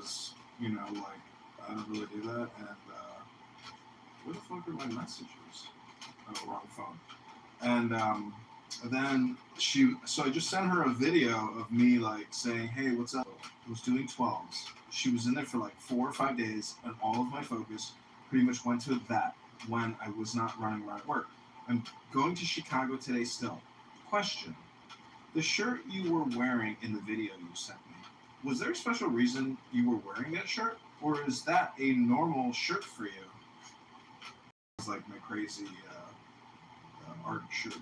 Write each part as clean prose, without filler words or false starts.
because, you know, like, I don't really do that. And where the fuck are my messages? Oh, wrong phone. And then so I just sent her a video of me, like, saying, hey, what's up? I was doing 12s. She was in there for like 4 or 5 days, and all of my focus pretty much went to that when I was not running around at work. I'm going to Chicago today still. Question. The shirt you were wearing in the video you sent me, was there a special reason you were wearing that shirt? Or is that a normal shirt for you? It's like my crazy art shirt.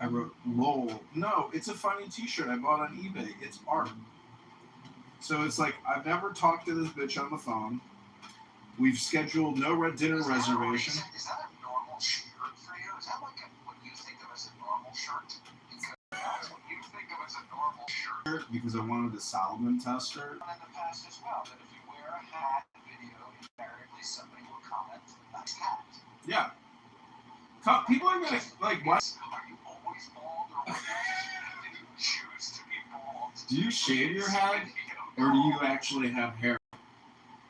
I wrote, lol. No, it's a funny t-shirt I bought on eBay. It's art. So it's like, I've never talked to this bitch on the phone. We've scheduled no red dinner reservation. Is that a normal shirt for you? Is that like what you think of as a normal shirt? Because that's what you think of as a normal shirt. Because I wanted a Solomon tester. In the past as well, that if you wear a hat in the video, invariably somebody will comment, nice hat. Yeah. People are gonna, like, what? Are you always bald, or did you choose to be bald? Do you shave your head, or do you actually have hair?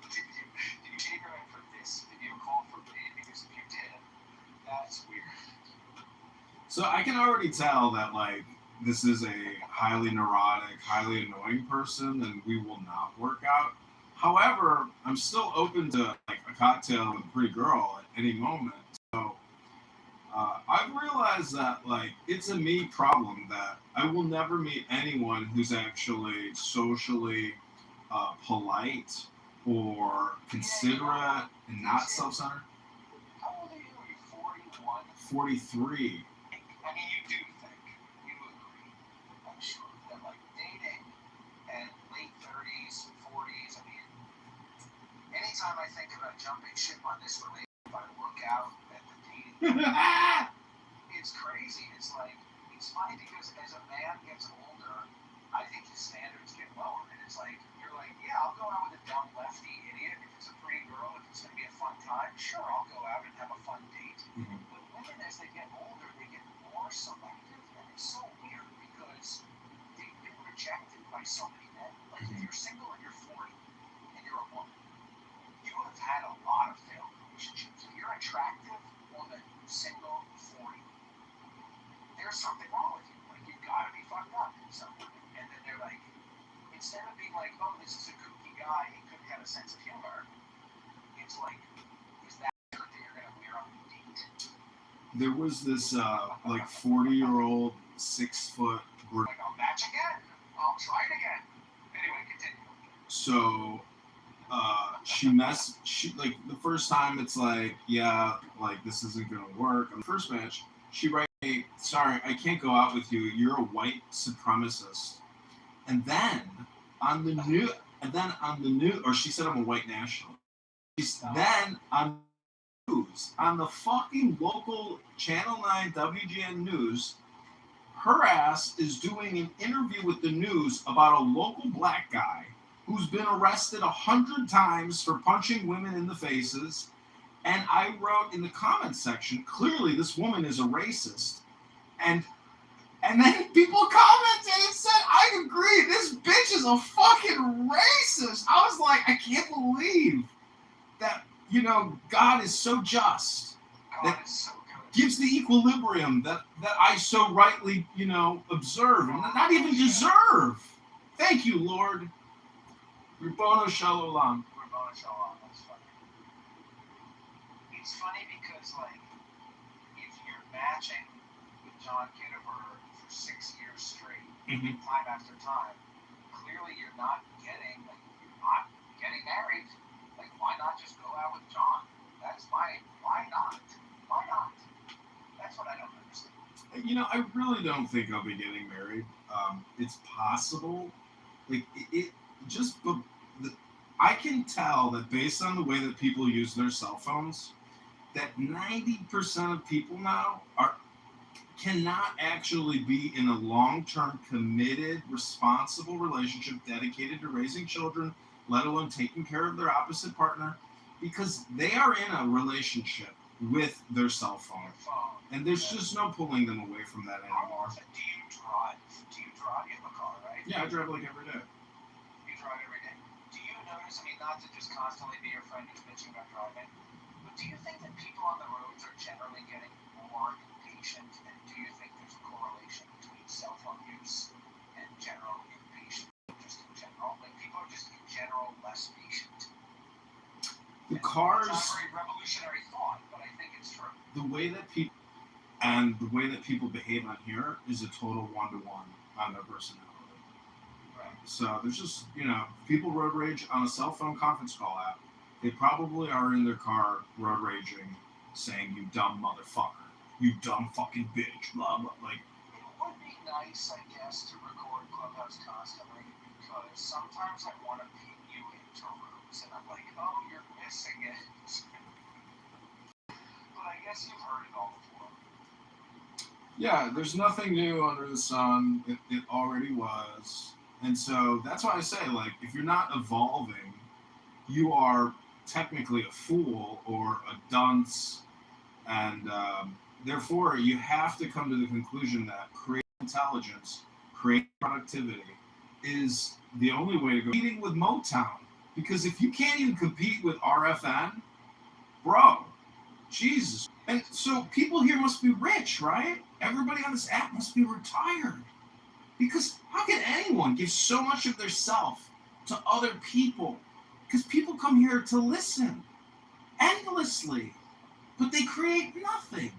Did you shave your head for this video call for me? Because if you did, that's weird. So I can already tell that, like, this is a highly neurotic, highly annoying person, and we will not work out. However, I'm still open to, like, a cocktail with a pretty girl at any moment. So I've realized that, like, it's a me problem that I will never meet anyone who's actually socially polite or considerate and not self-centered. How old are you? Are you 41? 43. I mean, you do think, you agree, I'm sure, that, like, dating at late 30s, 40s, I mean, anytime I think about jumping ship on this relationship, I look out at the dating. It's crazy. It's like, it's funny because as a man gets older, I think his standards get lower. And it's like, you're like, yeah, I'll go out with a dumb lefty idiot. If it's a pretty girl, if it's going to be a fun time, sure, I'll go out and have a fun date. Mm-hmm. But women, as they get older, they get more selective. And it's so weird because they've been rejected by so many men. Like, if you're single and you're 40 and you're a woman, you have had a lot of failed relationships. If you're attractive, woman, single, 40, there's something wrong with you. Like, you've got to be fucked up in some way. And then they're like, instead of being like, oh, this is a kooky guy, he couldn't have a sense of humor, it's like, is that shirt that you're going to wear on a date? There was this, like, 40-year-old, 6-foot... Like, I'll match again. I'll try it again. Anyway, continue. So, like, the first time it's like, yeah, like, this isn't going to work. On the first match, she writes, hey, sorry, I can't go out with you. You're a white supremacist. And then on the news, or she said I'm a white nationalist. Then on the news, on the fucking local Channel 9 WGN News, her ass is doing an interview with the news about a local black guy who's been arrested 100 times for punching women in the faces. And I wrote in the comments section, clearly this woman is a racist. And then people commented and said, I agree, this bitch is a fucking racist. I was like, I can't believe that, you know, God is so just. God is so good. Gives the equilibrium that I so rightly, you know, observe and not even deserve. Thank you, Lord. Ribono Shalom. Ribono Shalom. That's funny. It's funny because, like, if you're matching with John Kitover for 6 years straight, time after time, clearly you're not getting married. Like, why not just go out with John? Why not? Why not? That's what I don't understand. You know, I really don't think I'll be getting married. It's possible. Like, I can tell that based on the way that people use their cell phones, that 90% of people now cannot actually be in a long-term, committed, responsible relationship dedicated to raising children, let alone taking care of their opposite partner, because they are in a relationship with their cell phone. And there's just no pulling them away from that anymore. How often do you drive? Do you drive? You have a car, right? Yeah, I drive like every day. You drive every day. Do you notice curious, I mean, not to just constantly be your friend who's bitching about driving, but do you think that people on the roads are generally getting more impatient, and do you think there's a correlation between cell phone use and general impatience, just in general? Like, people are just in general less patient. The cars... It's not a very revolutionary thought, but I think it's true. The way that people behave on here is a total one-to-one on their personality. Right. So there's just, people road rage on a cell phone conference call app. They probably are in their car road raging, saying, "You dumb motherfucker, you dumb fucking bitch," blah blah. Like, it would be nice, I guess, to record Clubhouse constantly, because sometimes I want to pin you into rooms, and I'm like, oh, you're missing it. But I guess you've heard it all before. yeah, there's nothing new under the sun. It already was. And so that's why I say, like, if you're not evolving, you are technically a fool or a dunce. And therefore, you have to come to the conclusion that creative intelligence, creative productivity is the only way to go. Competing with Motown. Because if you can't even compete with RFN, bro, Jesus. And so people here must be rich, right? Everybody on this app must be retired. Because how can anyone give so much of their self to other people? Because people come here to listen endlessly, but they create nothing.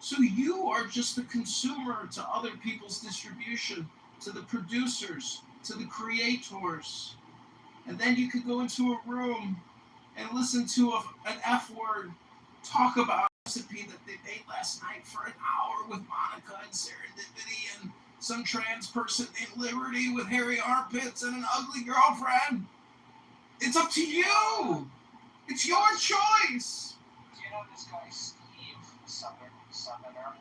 So you are just a consumer to other people's distribution, to the producers, to the creators. And then you could go into a room and listen to an F word talk about a recipe that they made last night for an hour with Monica and Serendipity and some trans person named Liberty with hairy armpits and an ugly girlfriend. It's up to you. It's your choice. Do you know this guy Steve Summoner?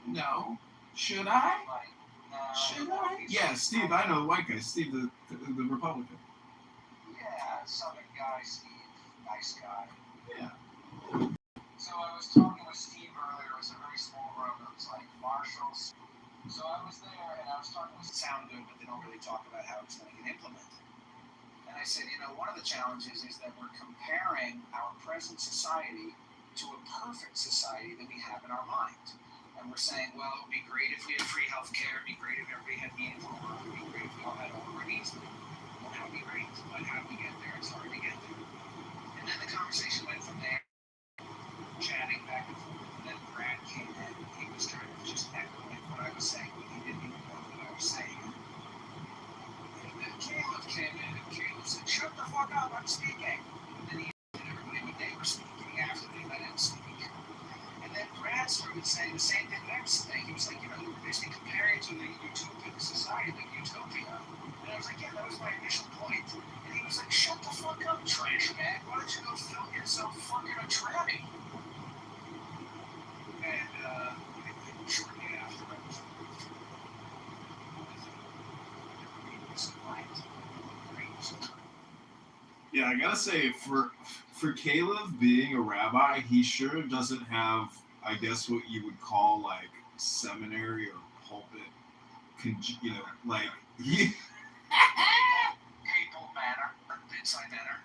No. Should I? Like, no. Should I? Yeah, Steve. I know the white guy. Steve, the Republican. Yeah, Southern guy, Steve. Nice guy. Yeah. So I was talking with Steve earlier. It was a very small room. It was like Marshall's. So I was there and I was talking with sound good, but they don't really talk about how it's going to get implemented. And I said, one of the challenges is that we're comparing our present society to a perfect society that we have in our mind. And we're saying, well, it would be great if we had free health care, it would be great if everybody had meaningful work, it would be great if we all had all our needs met. Well, that would be great, but how do we get there? It's hard to get there. And then the conversation went from there, chatting back and forth, and then Brad came in, and he was trying to just echo what I was saying, but he didn't even know that I was saying it. And then Caleb came in, and Caleb said, "Shut the fuck up, I'm speaking." And then he told everybody what they were speaking after they let him speak. And then Brad started saying the same thing that I was saying. He was like, you're basically comparing to the utopic society, like utopia. And I was like, yeah, that was my initial point. And he was like, shut the fuck up, trash bag. Why don't you go film yourself fucking a tranny? And shortly after, I was Yeah, I gotta say, for Caleb being a rabbi, he sure doesn't have, I guess, what you would call like seminary or pulpit, like he. Papal manner, bedside manner.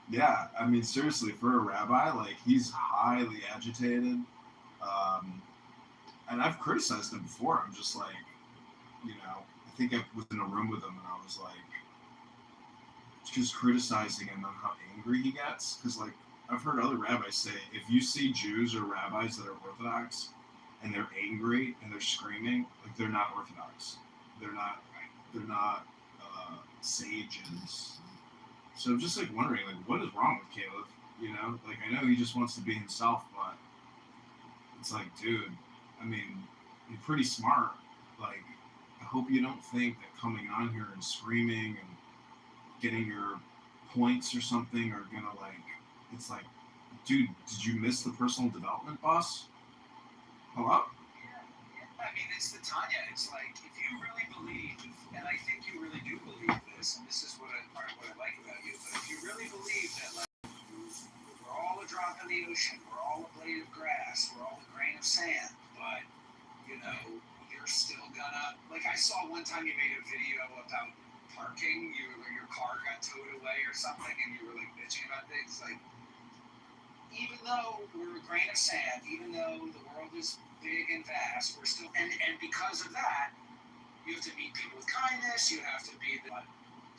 Yeah, I mean, seriously, for a rabbi, like, he's highly agitated. And I've criticized him before. I'm just like, I think I was in a room with him and I was like, just criticizing him on how angry he gets. Because, like, I've heard other rabbis say, if you see Jews or rabbis that are Orthodox and they're angry and they're screaming, like, they're not Orthodox. They're not sages. So I'm just like wondering, like, what is wrong with Caleb? Like, I know he just wants to be himself, but it's like, dude, I mean, you're pretty smart. Like, I hope you don't think that coming on here and screaming and getting your points or something are gonna, like, it's like, dude, did you miss the personal development bus? Hello? I mean, it's the Tanya. It's like, if you really believe, and I think you really do believe this, and this is what I like about you, but if you really believe that, like, we're all a drop in the ocean, we're all a blade of grass, we're all a grain of sand, but, you're still gonna, like, I saw one time you made a video about parking, your car got towed away or something, and you were like bitching about things. Like, even though we're a grain of sand, even though the world is big and vast, we're still, and because of that, you have to meet people with kindness. You have to be the.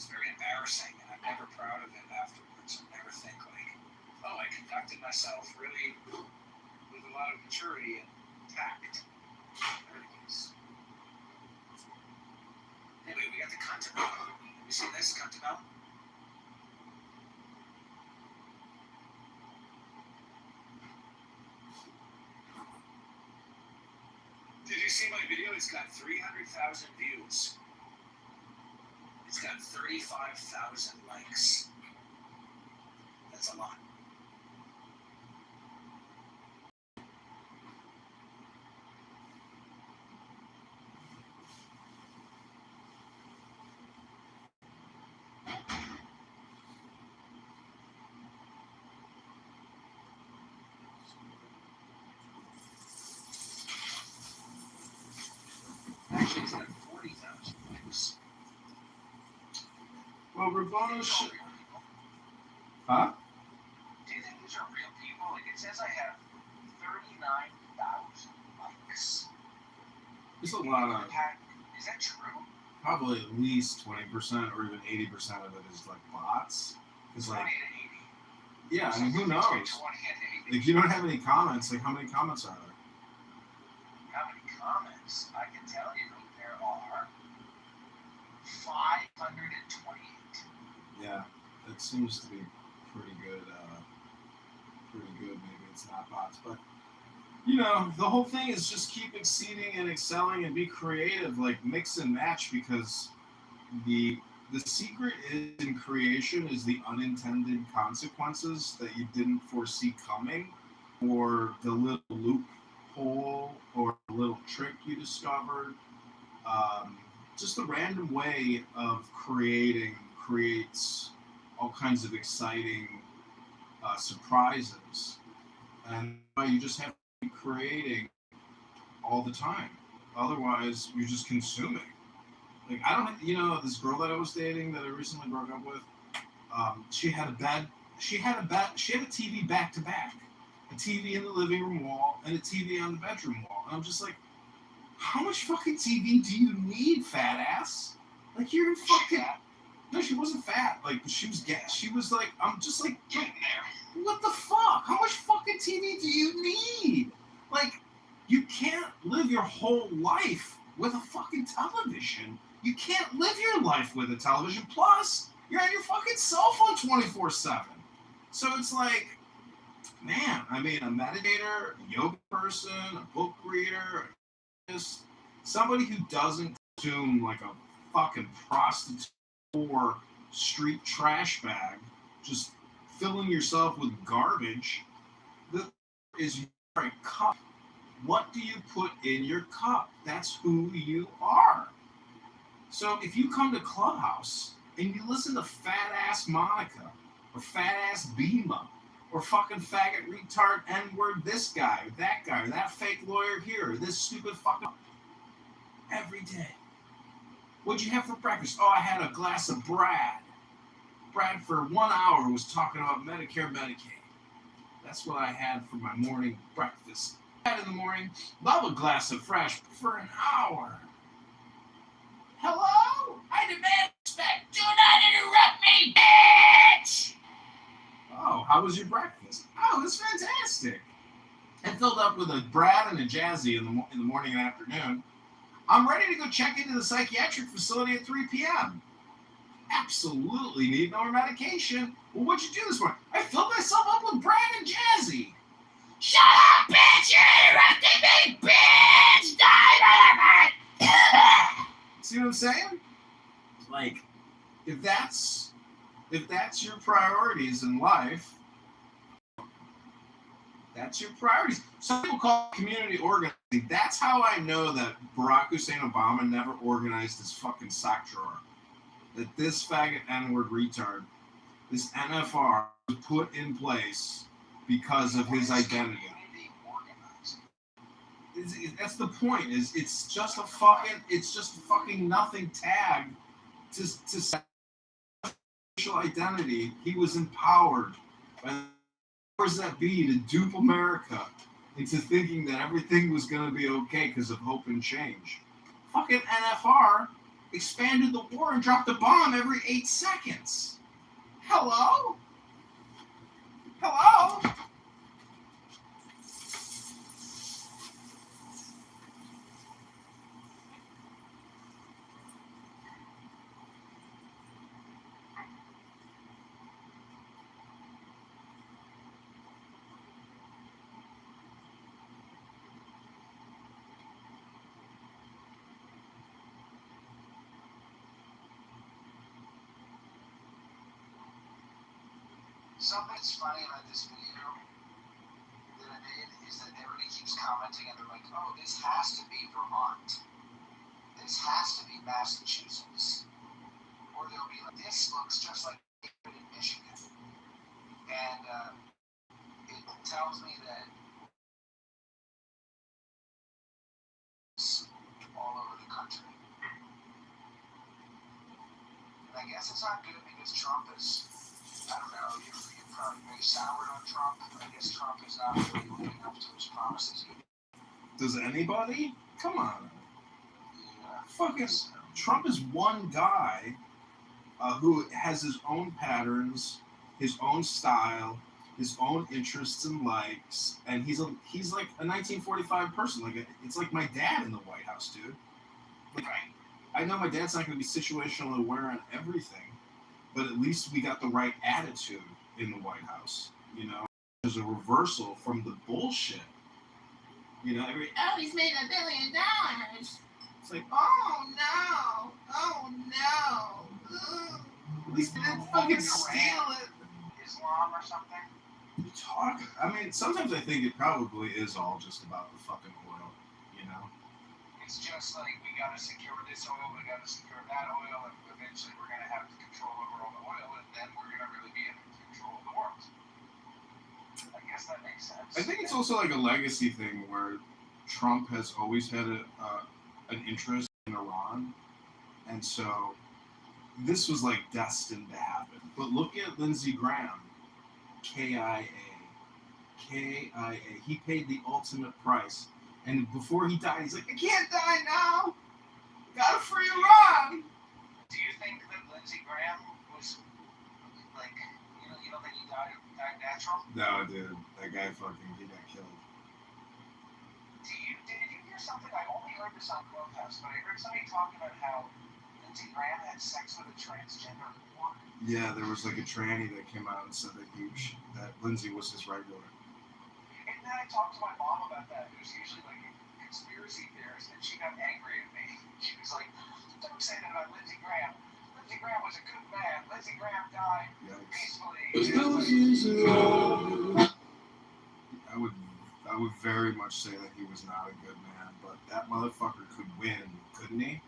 It's very embarrassing, and I'm never proud of it afterwards. I never think like, oh, I conducted myself really with a lot of maturity and tact. There it is. Anyway, we got the content. Have you seen this content? Did you see my video? It's got 300,000 views. It's got 35,000 likes. That's a lot. Actually, it's got 40,000 likes. Well, Rabbano shit. Huh? Do you think these are real people? Like, it says I have 39,000 likes. There's a lot of. Is that true? Probably at least 20% or even 80% of it is like bots. It's like, 20 to 80. yeah, I mean, who knows? 20 and 80. If you don't have any comments, like how many comments are there? How many comments? I can tell you there are 528. Yeah, it seems to be pretty good. Maybe it's not bots, but you know, the whole thing is just keep exceeding and excelling and be creative, like mix and match, because the secret in creation is the unintended consequences that you didn't foresee coming, or the little loophole or little trick you discovered. Just the random way of creating creates all kinds of exciting surprises, and you just have to be creating all the time. Otherwise, you're just consuming. Like, I don't, you know, this girl that I was dating that I recently broke up with, she had a TV back to back, a TV in the living room wall and a TV on the bedroom wall. And I'm just like, how much fucking TV do you need, fat ass? Like, you're fucking. No, she wasn't fat. Like, she was like, I'm just like, what the fuck? How much fucking TV do you need? Like, you can't live your whole life with a fucking television. You can't live your life with a television. Plus, you're on your fucking cell phone 24/7. So it's like, man, I mean, a meditator, a yoga person, a book reader, just somebody who doesn't consume like a fucking prostitute or street trash bag, just filling yourself with garbage. That is your cup. What do you put in your cup? That's who you are. So if you come to Clubhouse and you listen to fat ass Monica or fat ass Bima or fucking faggot retard N-word this guy, or that fake lawyer here, or this stupid fucking every day. What'd you have for breakfast? Oh, I had a glass of Brad. Brad for 1 hour was talking about Medicare, Medicaid. That's what I had for my morning breakfast. In the morning, love a glass of fresh for an hour. Hello? I demand respect. Do not interrupt me, bitch! Oh, how was your breakfast? Oh, it was fantastic. I filled up with a Brad and a Jazzy in the morning and afternoon. I'm ready to go check into the psychiatric facility at 3 p.m. Absolutely need no more medication. Well, what'd you do this morning? I filled myself up with Brad and Jazzy. Shut up, bitch! You're interrupting me, bitch! See what I'm saying? Like, if that's your priorities in life, that's your priorities. Some people call it community organizing. That's how I know that Barack Hussein Obama never organized his fucking sock drawer. That this faggot N-word retard, this NFR, was put in place because of his identity. That's the point. It's just a fucking nothing tag to racial identity, he was empowered by the powers that be to dupe America into thinking that everything was going to be okay because of hope and change. Fucking NFR expanded the war and dropped a bomb every 8 seconds. Hello? Hello? Something that's funny about this video that I made is that everybody keeps commenting and they're like, oh, this has to be Vermont. This has to be Massachusetts. Or they'll be like, this looks just like in Michigan. And it tells me that it's all over the country. And I guess it's not good because Trump is, I don't know, you're probably very soured on Trump. I guess Trump is not really living up to his promises. Does anybody? Come on. Yeah. Fucking Trump is one guy who has his own patterns, his own style, his own interests and likes, and he's like a 1945 person. Like it's like my dad in the White House, dude. Like, I know my dad's not going to be situationally aware on everything, but at least we got the right attitude in the White House. You know, there's a reversal from the bullshit. You know, he's made $1 billion. It's like, oh no, at least they didn't fucking steal it. Islam or something? What are you talking? I mean, sometimes I think it probably is all just about the fucking oil, you know? It's just like, we gotta secure this oil, we gotta secure that oil, and eventually we're gonna have control over all the oil, and then we're gonna really be in control of the world. I guess that makes sense. I think it's also like a legacy thing where Trump has always had an interest in Iran, and so this was like destined to happen. But look at Lindsey Graham, KIA. He paid the ultimate price, and before he died, he's like, I can't die now. Gotta free Iran. Do you think that Lindsey Graham was like, you don't think he died natural? No, dude, that guy he got killed. Did you hear something? I only heard this on Clubhouse, but I heard somebody talking about how Lindsey Graham had sex with a transgender woman. Yeah, there was like a tranny that came out and said that Lindsey was his regular. And then I talked to my mom about that, who's usually like a conspiracy theorist, and she got angry at me. She was like, don't say that about Lindsey Graham. Lindsey Graham was a good man. Lindsey Graham died peacefully. I would very much say that he was not a good man, but that motherfucker could win, couldn't he?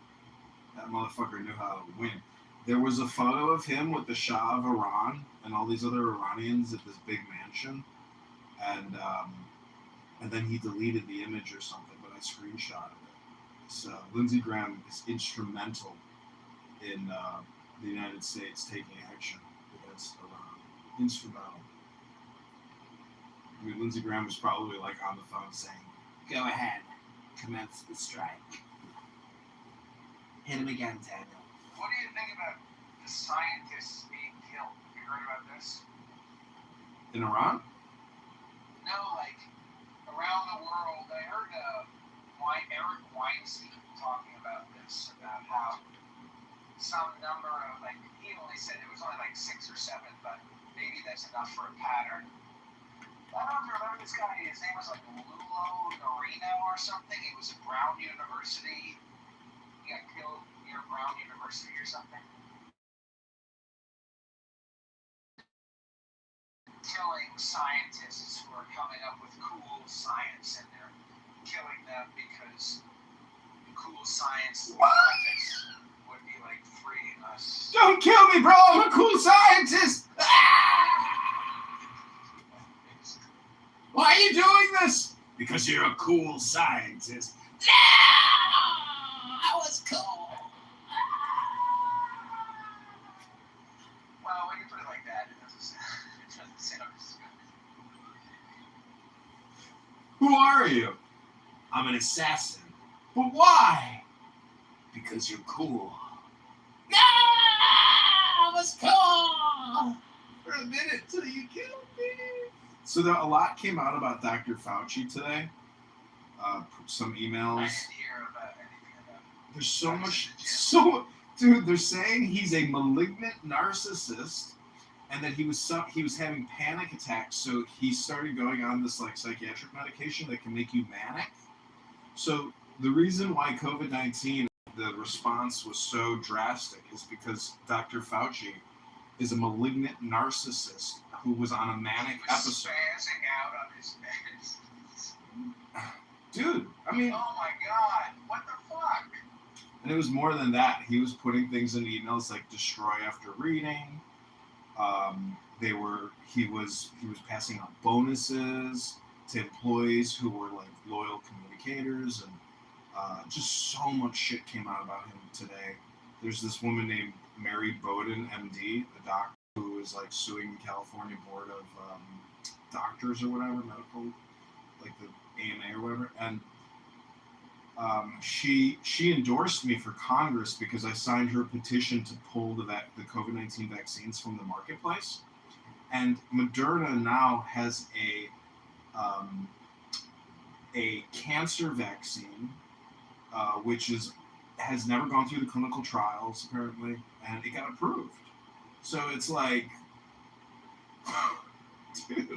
That motherfucker knew how to win. There was a photo of him with the Shah of Iran and all these other Iranians at this big mansion, and then he deleted the image or something, but I screenshotted it. So Lindsey Graham is instrumental in the United States taking action against Iran. Instrumental. I mean, Lindsey Graham was probably like on the phone saying, "Go ahead, commence the strike. Hit him again, Daniel." What do you think about the scientists being killed? Have you heard about this? In Iran? No, like around the world. I heard Eric Weinstein talking about this, about how some number of, like, he only said it was only like 6 or 7, but maybe that's enough for a pattern. I don't know if you remember this guy. His name was like Lulo Norino or something. He was at Brown University. He got killed near Brown University or something. Killing scientists who are coming up with cool science, and they're killing them because cool science would be like freeing us. Don't kill me, bro! I'm a cool scientist! Why are you doing this? Because you're a cool scientist. No! I was cool. doesn't sound as good. Who are you? I'm an assassin. But why? Because you're cool. No! I was cool! For a minute till you killed me. So a lot came out about Dr. Fauci today. Some I emails. didn't hear about anything about it. There's so much. Dude, they're saying he's a malignant narcissist, and that he was having panic attacks. So he started going on this like psychiatric medication that can make you manic. So the reason why COVID-19, the response was so drastic, is because Dr. Fauci is a malignant narcissist who was on a manic He was episode. spazzing out on his meds. Dude, I mean, Oh my god, what the fuck? and it was more than that. He was putting things in emails like destroy after reading. He was passing out bonuses to employees who were like loyal communicators, and just so much shit came out about him today. There's this woman named Mary Bowden, MD, a doctor who is like suing the California Board of Doctors or whatever, medical, like the AMA or whatever, and she endorsed me for Congress because I signed her petition to pull the COVID-19 vaccines from the marketplace, and Moderna now has a cancer vaccine, which has never gone through the clinical trials apparently, and it got approved. So it's like, dude.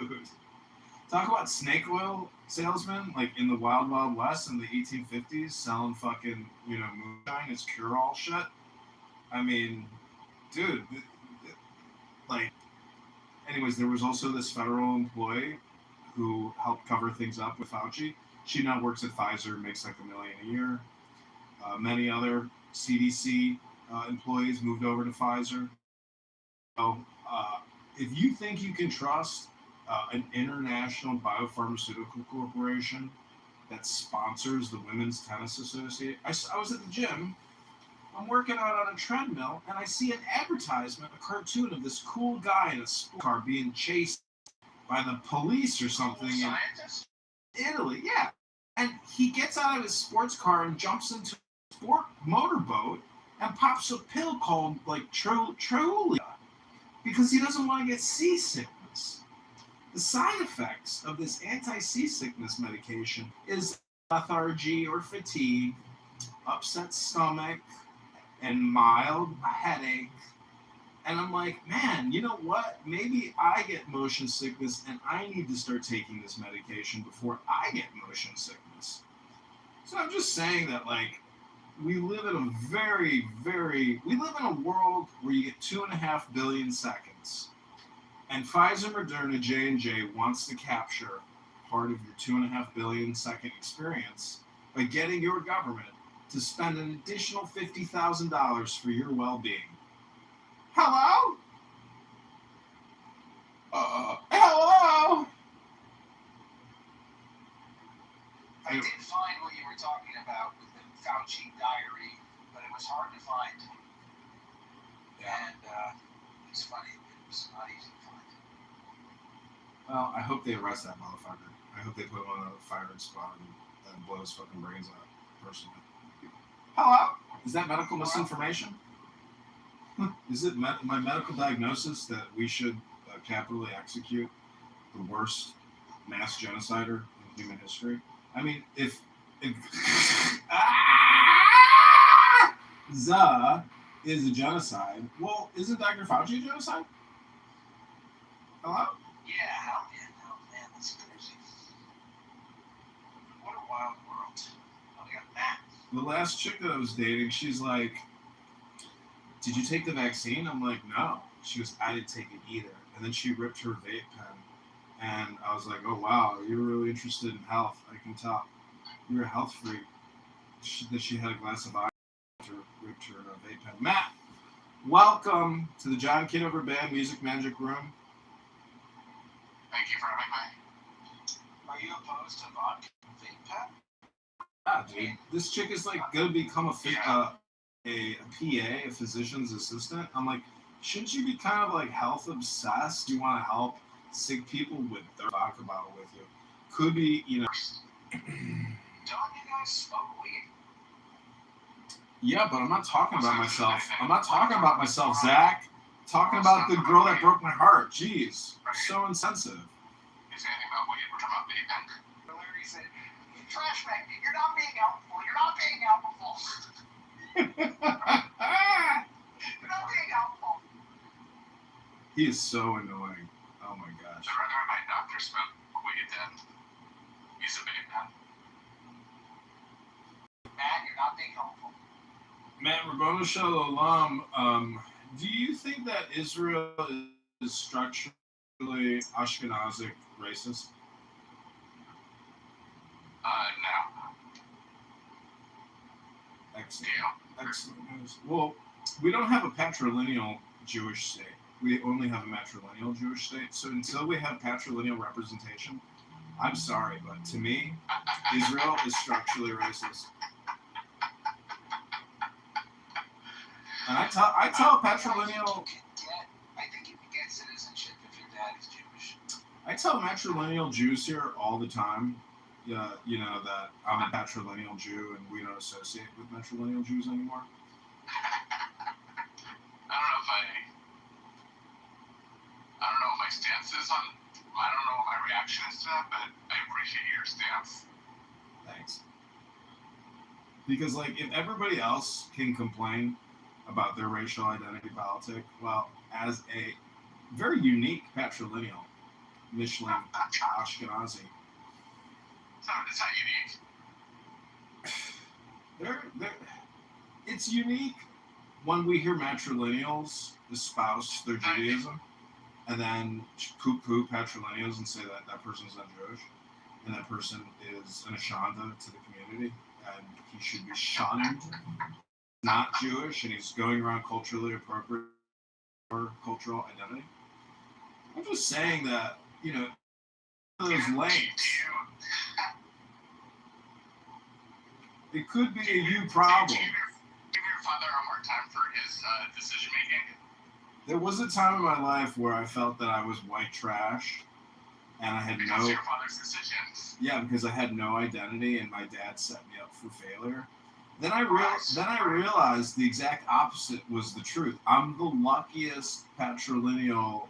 Talk about snake oil salesmen, like in the Wild Wild West in the 1850s, selling fucking, moonshine as cure-all shit. I mean, dude, like, anyways, there was also this federal employee who helped cover things up with Fauci. She now works at Pfizer, makes like $1 million a year. Many other CDC employees moved over to Pfizer. So, if you think you can trust an international biopharmaceutical corporation that sponsors the Women's Tennis Association. I was at the gym. I'm working out on a treadmill, and I see an advertisement, a cartoon of this cool guy in a sports car being chased by the police or something in Italy. Yeah, and he gets out of his sports car and jumps into a sport motorboat and pops a pill called like Trulia because he doesn't want to get seasickness. The side effects of this anti-seasickness medication is lethargy or fatigue, upset stomach, and mild headache. And I'm like, man, you know what? Maybe I get motion sickness and I need to start taking this medication before I get motion sickness. So I'm just saying that, like, we live in a world where you get 2.5 billion seconds. And Pfizer, Moderna, J&J wants to capture part of your 2.5 billion second experience by getting your government to spend an additional $50,000 for your well-being. Hello? Hello? I did find what you were talking about with the Fauci diary, but it was hard to find. Yeah. And it's funny, it was not easy to find. Well, I hope they arrest that motherfucker. I hope they put him on a firing squad and blow his fucking brains out, personally. Hello? Is that medical misinformation? Is it my medical diagnosis that we should capitally execute the worst mass genocider in human history? I mean, if ZA is a genocide, well, isn't Dr. Fauci a genocide? Hello? Yeah, how no, man, that's crazy. What a wild world. Oh, we got that. The last chick that I was dating, she's like, did you take the vaccine? I'm like, no. She goes, I didn't take it either. And then she ripped her vape pen. And I was like, oh, wow, you're really interested in health. I can tell. You're a health freak. She had a glass of ice after ripped her vape pen. Matt, welcome to the John Kitover Band Music Magic Room. Thank you for having me. Are you opposed to vodka vape pen? Yeah, dude. This chick is like going to become a PA, a physician's assistant. I'm like, shouldn't you be kind of like health obsessed? You want to help sick people with their talk about it with you. Could be, you know. Don't you guys smoke weed? Yeah, but I'm not talking about myself. I'm not talking about myself, Zach. I'm talking about the girl that broke my heart. Jeez, so insensitive. Is anything about weed? We're talking about vaping. Larry said, trash bag, you're not being helpful. You're not being helpful. You're not being helpful. He is so annoying. Oh my gosh. I'd rather my doctor smoke weed than use a vape pen. Matt, you're not being helpful. Matt Rabboni Shalom, do you think that Israel is structurally Ashkenazic racist? No. Excellent. Excellent news. Well, we don't have a patrilineal Jewish state. We only have a matrilineal Jewish state. So until we have patrilineal representation, I'm sorry, but to me, Israel is structurally racist. And I tell patrilineal. I think you can get citizenship if your dad is Jewish. I tell matrilineal Jews here all the time, you know, that I'm a patrilineal Jew and we don't associate with matrilineal Jews anymore. I don't know what my stance is on. I don't know what my reaction is to that, but I appreciate your stance. Thanks. Because like, if everybody else can complain about their racial identity politic, well, as a very unique patrilineal Michelin Ashkenazi, it's not unique. It's unique when we hear matrilineals espouse their Judaism and then poo-poo patrilineals and say that that person's not Jewish and that person is an Ashanda to the community and he should be shunned, not Jewish, and he's going around culturally appropriate for cultural identity. I'm just saying that, you know, those lanes. It could be a you problem. Give your father a hard time for his decision making. There was a time in my life where I felt that I was white trash, and I had because your father's decisions. Yeah, because I had no identity, and my dad set me up for failure. Then I realized the exact opposite was the truth. I'm the luckiest patrilineal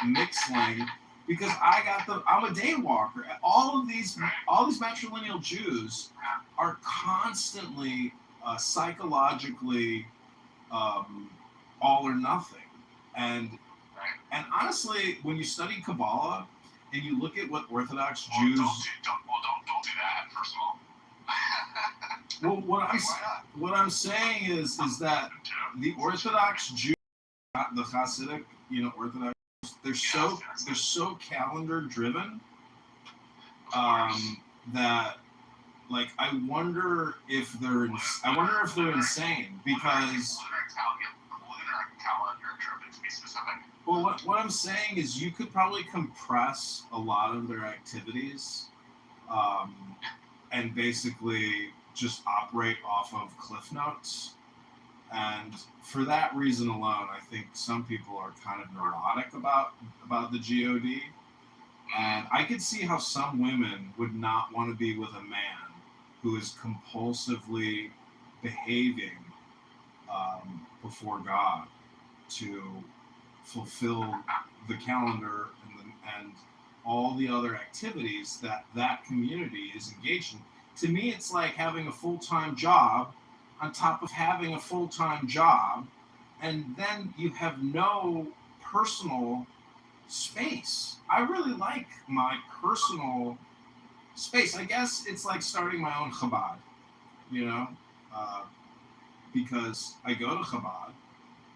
mixling because I'm a day walker. All these matrilineal Jews are constantly psychologically all or nothing, and honestly, when you study Kabbalah and you look at what Orthodox Jews don't do that, first of all. Well, what I'm saying is that the Orthodox Jews, the Hasidic, Orthodox, they're so calendar driven that, like, I wonder if they're insane because. Well, what I'm saying is you could probably compress a lot of their activities and basically just operate off of Cliff Notes. And for that reason alone, I think some people are kind of neurotic about the GOD. And I could see how some women would not want to be with a man who is compulsively behaving before God to fulfill the calendar and all the other activities that community is engaged in. To me, it's like having a full-time job on top of having a full-time job, and then you have no personal space. I really like my personal space. I guess it's like starting my own Chabad, because I go to Chabad,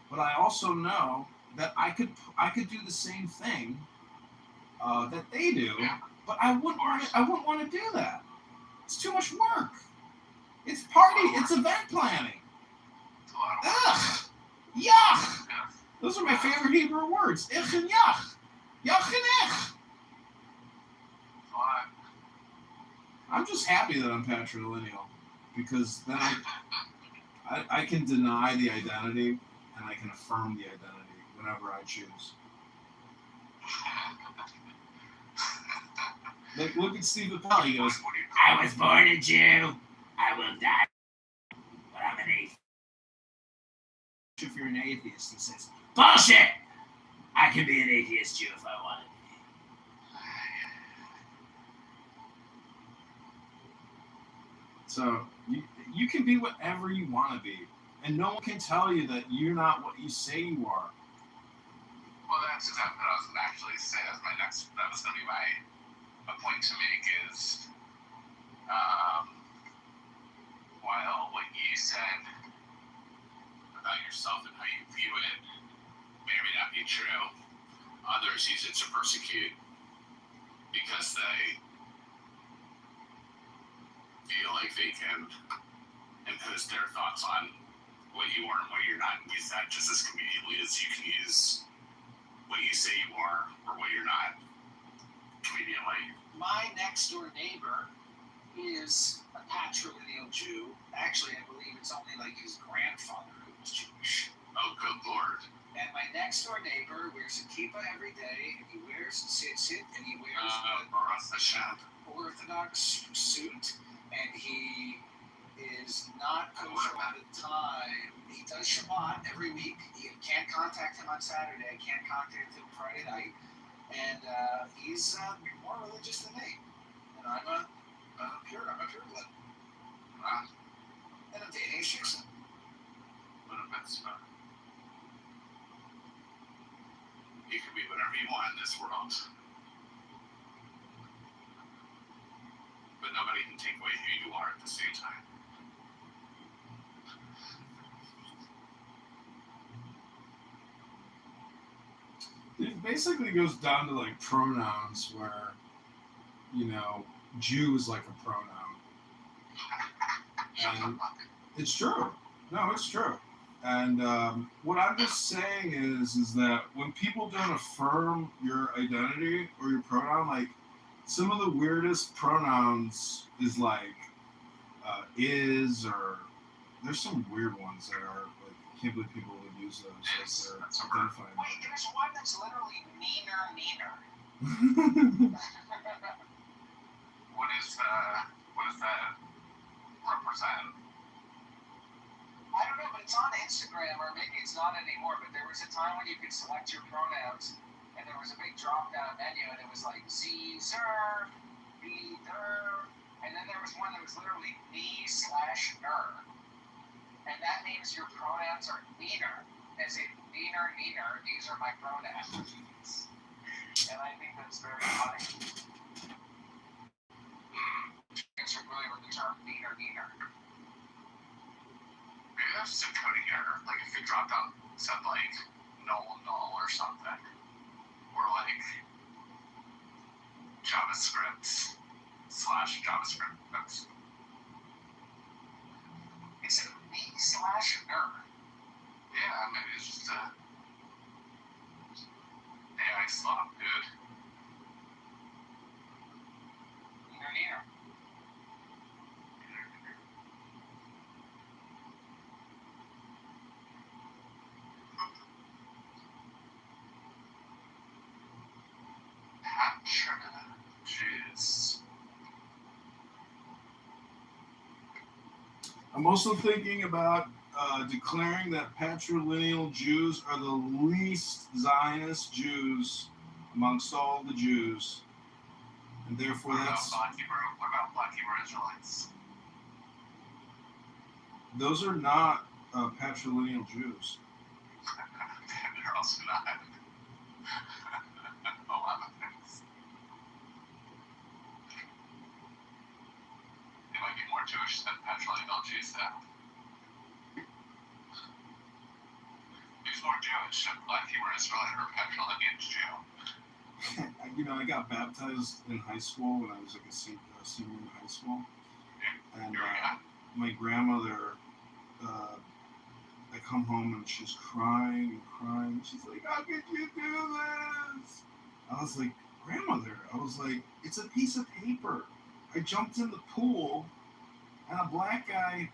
but I also know that I could do the same thing that they do, but I wouldn't want to do that. It's too much work. It's event planning. Ugh, yuck. Those are my favorite Hebrew words. Ich and yach. Yach and ich. I'm just happy that I'm patrilineal because then I can deny the identity and I can affirm the identity whenever I choose. Like, look at Steve Appel. He goes, "I was born a Jew. I will die, but I'm an atheist." If you're an atheist, he says, "Bullshit! I can be an atheist Jew if I wanted." So you can be whatever you want to be, and no one can tell you that you're not what you say you are. Well, that's exactly what I was going to actually say. That was going to be a point to make is, while what you said about yourself and how you view it may or may not be true, others use it to persecute because they feel like they can impose their thoughts on what you are and what you're not, and use that just as conveniently as you can use what you say you are or what you're not conveniently. My next door neighbor is a patrilineal Jew. Actually, I believe it's only like his grandfather who was Jewish. Oh, good Lord. And my next door neighbor wears a kippah every day, and he wears and he wears the Orthodox suit, and he is not kosher all the time. He does Shabbat every week. You can't contact him on Saturday. Can't contact him Friday night. And he's more religious than me. And I'm a pure blood. Wow. And I'm dating a shiksa. What a mitzvah. You can be whatever you want in this world. But nobody can take away who you are at the same time. It basically goes down to like pronouns where, Jew is like a pronoun. And it's true. No, it's true. And what I'm just saying is that when people don't affirm your identity or your pronoun, like some of the weirdest pronouns is like is, or there's some weird ones that are like, I can't believe people would use those as their identifying. Wait, there's one that's literally meaner. What does that represent? I don't know, but it's on Instagram, or maybe it's not anymore, but there was a time when you could select your pronouns, and there was a big drop-down menu, and it was like Z, Zer, B, Der, and then there was one that was literally me/ner. And that means your pronouns are meaner, as in meaner, these are my pronouns. And I think that's very funny. You're familiar with the term meaner. Maybe that's just a coding error. Like if you dropped out said like null or something. Or like JavaScript /JavaScript. That's... Is it me/ner? Yeah, maybe it's just a AI slop, dude. Meaner. Jeez. I'm also thinking about declaring that patrilineal Jews are the least Zionist Jews amongst all the Jews, and therefore What about that's Black Hebrew Israelites? those are not patrilineal Jews. They're also not. A lot of things. They might be more Jewish than patrilineal Jews, though. Who's more Jewish, a Black Hebrew Israelite or a patrilineal Jew? I got baptized in high school when I was like a senior in high school, and my grandmother, I come home and she's crying. She's like, "How could you do this?" I was like, "Grandmother," "It's a piece of paper. I jumped in the pool, and a black guy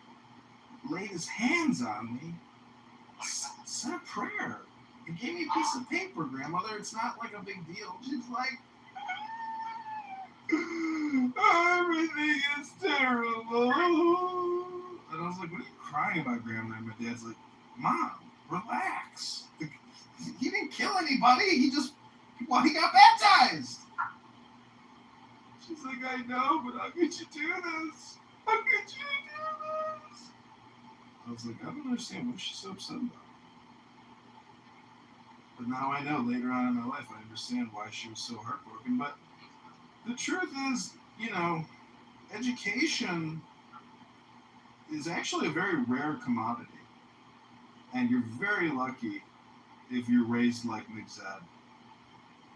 laid his hands on me, said a prayer. He gave me a piece of paper, grandmother. It's not like a big deal. She's like, everything is terrible. And I was like, what are you crying about, grandma? And my dad's like, Mom, relax. He didn't kill anybody. He got baptized. She's like, I know, but how could you do this? How could you do this? I was like, I don't understand. What is she so upset about? But now I know, later on in my life, I understand why she was so heartbroken. But the truth is, education is actually a very rare commodity. And you're very lucky if you're raised like McZed.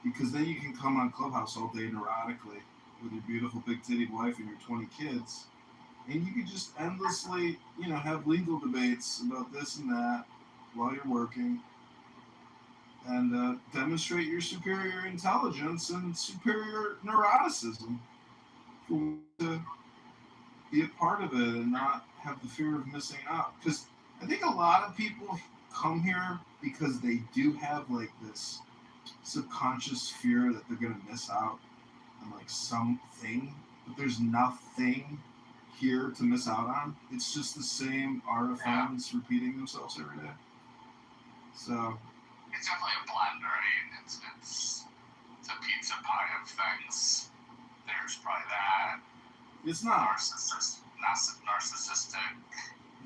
Because then you can come on Clubhouse all day neurotically with your beautiful big-titted wife and your 20 kids. And you could just endlessly, have legal debates about this and that while you're working. And demonstrate your superior intelligence and superior neuroticism to be a part of it and not have the fear of missing out. Because I think a lot of people come here because they do have like this subconscious fear that they're going to miss out on like something, but there's nothing here to miss out on. It's just the same artifacts repeating themselves every day. So it's definitely a blend, right? It's a pizza pie of things. There's probably that. It's not narcissistic.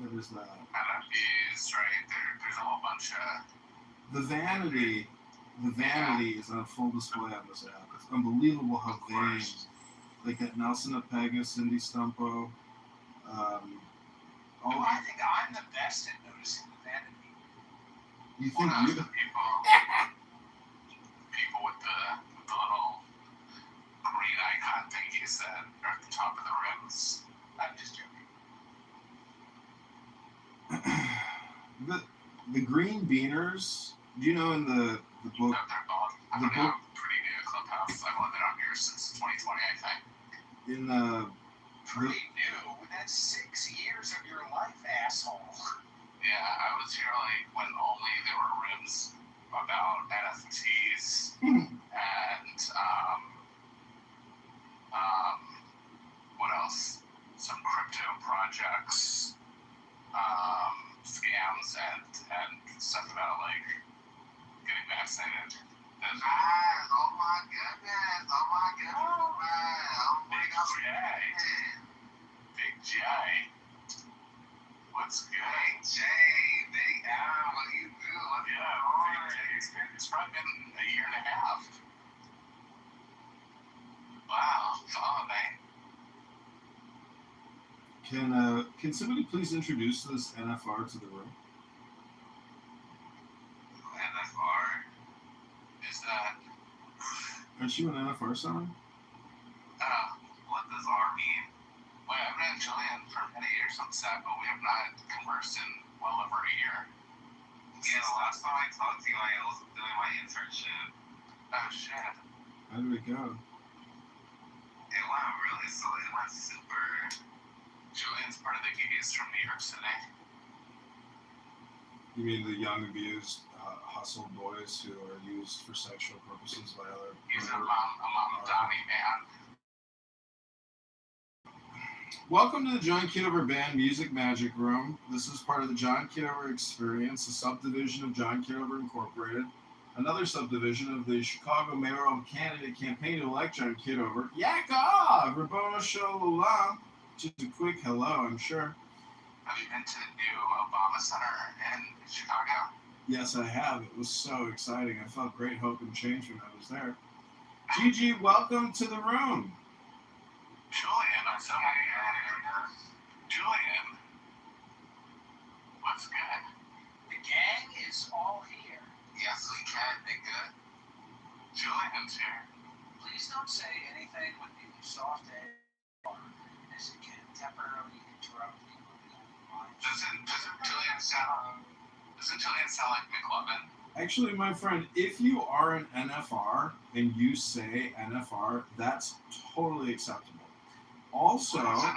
Yeah, there's that. NFTs, right? There's a whole bunch of the vanity is on full display on this app. It's unbelievable how vain, like that Nelson Apega, Cindy Stumpo. I think I'm the best at noticing the vanity. You think you? People with the little green icon thingies that are at the top of the rims. I'm just joking. The green beaners. Do you know in the book? I'm pretty new to Clubhouse. I've only been on here since 2020, I think. In the pretty new. That's 6 years of your life, asshole. Yeah, I was here like when only there were rooms about NFTs and what else? Some crypto projects, scams, and stuff about like getting vaccinated. And, oh my goodness! Big J. What's good? Big J, Big Al, what do you do? It's probably been a year and a half. Wow, oh man. Can somebody please introduce this NFR to the room? NFR? Is that? Aren't you an NFR sign? What does R mean? Well, I've known Julian for many years on set, but we have not conversed in well over a year. Yeah, the last time I talked to you, I was doing my internship. Oh, shit. How did it go? It went super. Julian's part of the gays from New York City. You mean the young, abused, hustled boys who are used for sexual purposes by other... He's a mom Donnie man. Welcome to the John Kitover Band Music Magic Room. This is part of the John Kitover Experience, a subdivision of John Kitover Incorporated, another subdivision of the Chicago mayoral candidate campaign to elect John Kitover. Yaka! Rabboni Shalom. Just a quick hello, I'm sure. Have you been to the new Obama Center in Chicago? Yes, I have. It was so exciting. I felt great hope and change when I was there. Gigi, welcome to the room. Julian, I'm so happy. Julian, what's good? The gang is all here. Yes, we can be good. Julian's here. Please don't say anything with the soft edge, as it can temporarily interrupt the movie. Doesn't Julian sound like McLovin? Actually, my friend, if you are an NFR and you say NFR, that's totally acceptable. Also, Julian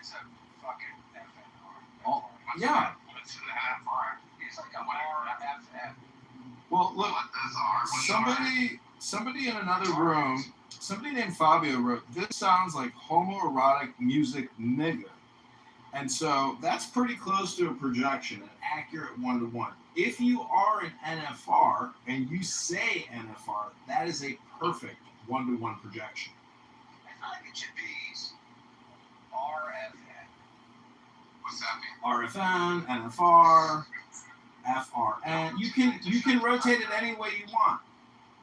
is a fucking FNR. yeah, What's an NFR? It's like a RFM. Well, look, What does R? somebody in another room, somebody named Fabio wrote, "This sounds like homoerotic music, nigga." And so that's pretty close to a projection, an accurate 1-to-1. If you are an NFR and you say NFR, that is a perfect 1-to-1 projection. I feel like it should be RFN. What's that mean? RFN, NFR, FRN. You can rotate it any way you want.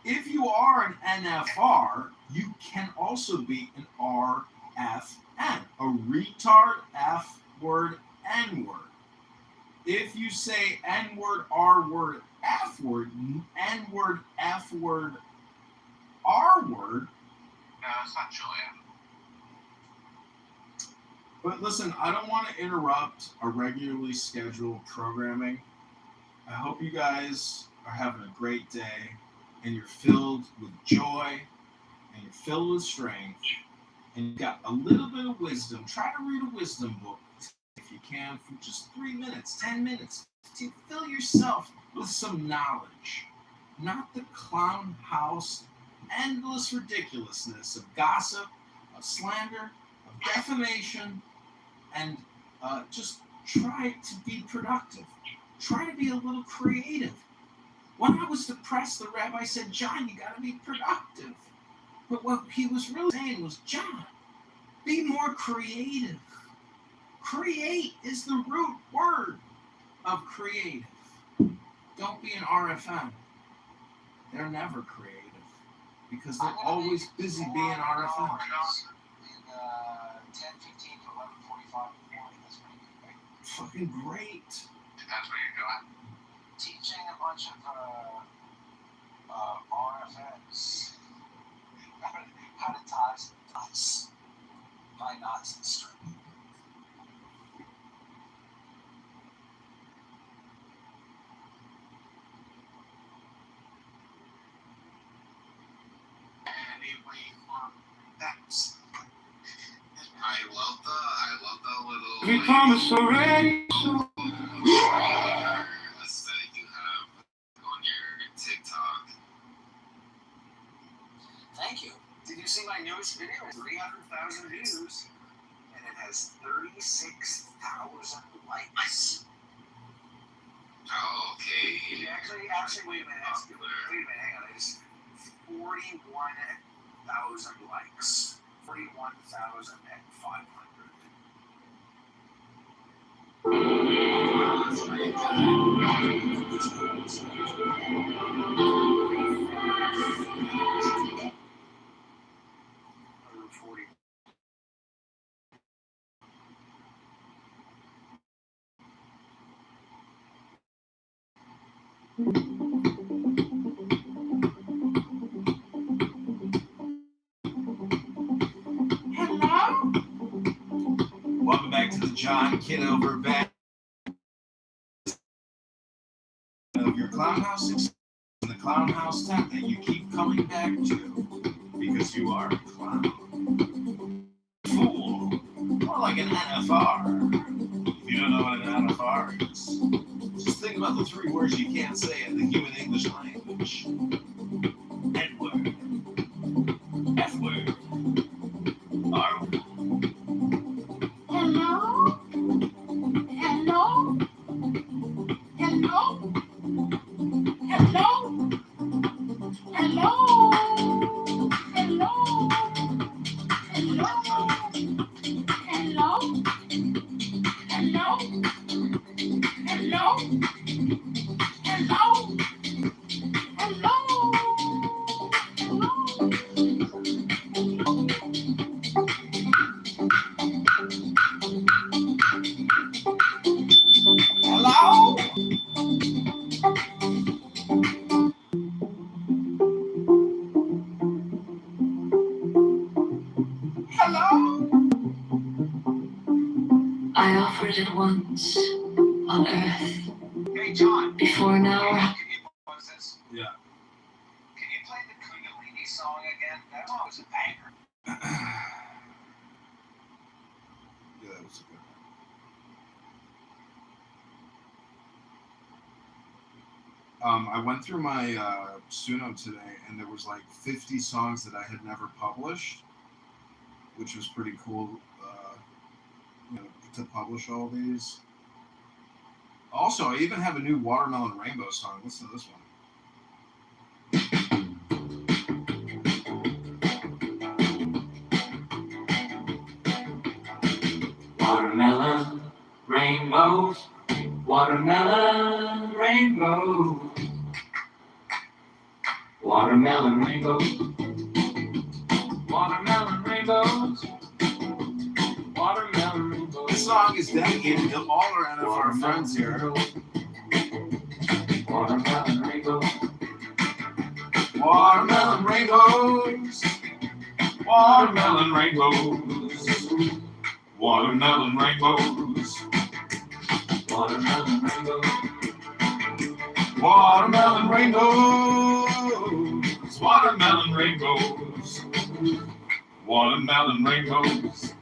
If you are an NFR, you can also be an RFN, a retard, F word, N word. If you say N word, R word, F word, N word, F word, R word. No, it's not Julian. But listen, I don't want to interrupt a regularly scheduled programming. I hope you guys are having a great day and you're filled with joy and you're filled with strength and you've got a little bit of wisdom. Try to read a wisdom book if you can for just 3 minutes, 10 minutes to fill yourself with some knowledge, not the clown house, endless ridiculousness of gossip, of slander, of defamation, and just try to be productive. Try to be a little creative. When I was depressed, the rabbi said, "John, you got to be productive." But what he was really saying was, "John, be more creative." Create is the root word of creative. Don't be an RFM. They're never creative because they're always busy being RFM. In 10:15 to 11:45 in the morning. That's pretty good, right? Fucking great. That's what you're doing. Teaching a bunch of RFMs how to tie knots and string. Anyway, that's. I love the little. We promised already. Aesthetic you have on your TikTok. Thank you. Did you see my newest video? 300,000 views, and it has 36,000 likes. Oh, okay. Actually, wait a minute. Hang on. It's 41,000 likes. 41,500. Hello? Welcome back to the John Kitover back of your clown house in the clown house tent that you keep coming back to because you are a clown. Fool. More like an NFR. If you don't know what an NFR is, just think about the 3 words you can't say in the human English language. N-word. F-word. R-word. Hello? Hello? Hello? Hello? Hello? Hello? Hello? Hello? Hello? Hello? Hello? Hello? Hello? Hello? I offered it once on Earth. Hey, John. Before now, Can you pause this? Yeah. Can you play the Kundalini song again? That song was a banger. Yeah, that was a good one. I went through my Suno today, and there was like 50 songs that I had never published, which was pretty cool. To publish all these. Also, I even have a new Watermelon Rainbow song. Listen to this one. Watermelon rainbows, watermelon rainbows, watermelon rainbows, watermelon rainbows, watermelon rainbows. This song is dedicated to all of our friends here. Watermelon rainbows, Watermelon rainbows, watermelon rainbows, watermelon rainbows, watermelon rainbows, watermelon rainbows, watermelon rainbows, watermelon rainbows,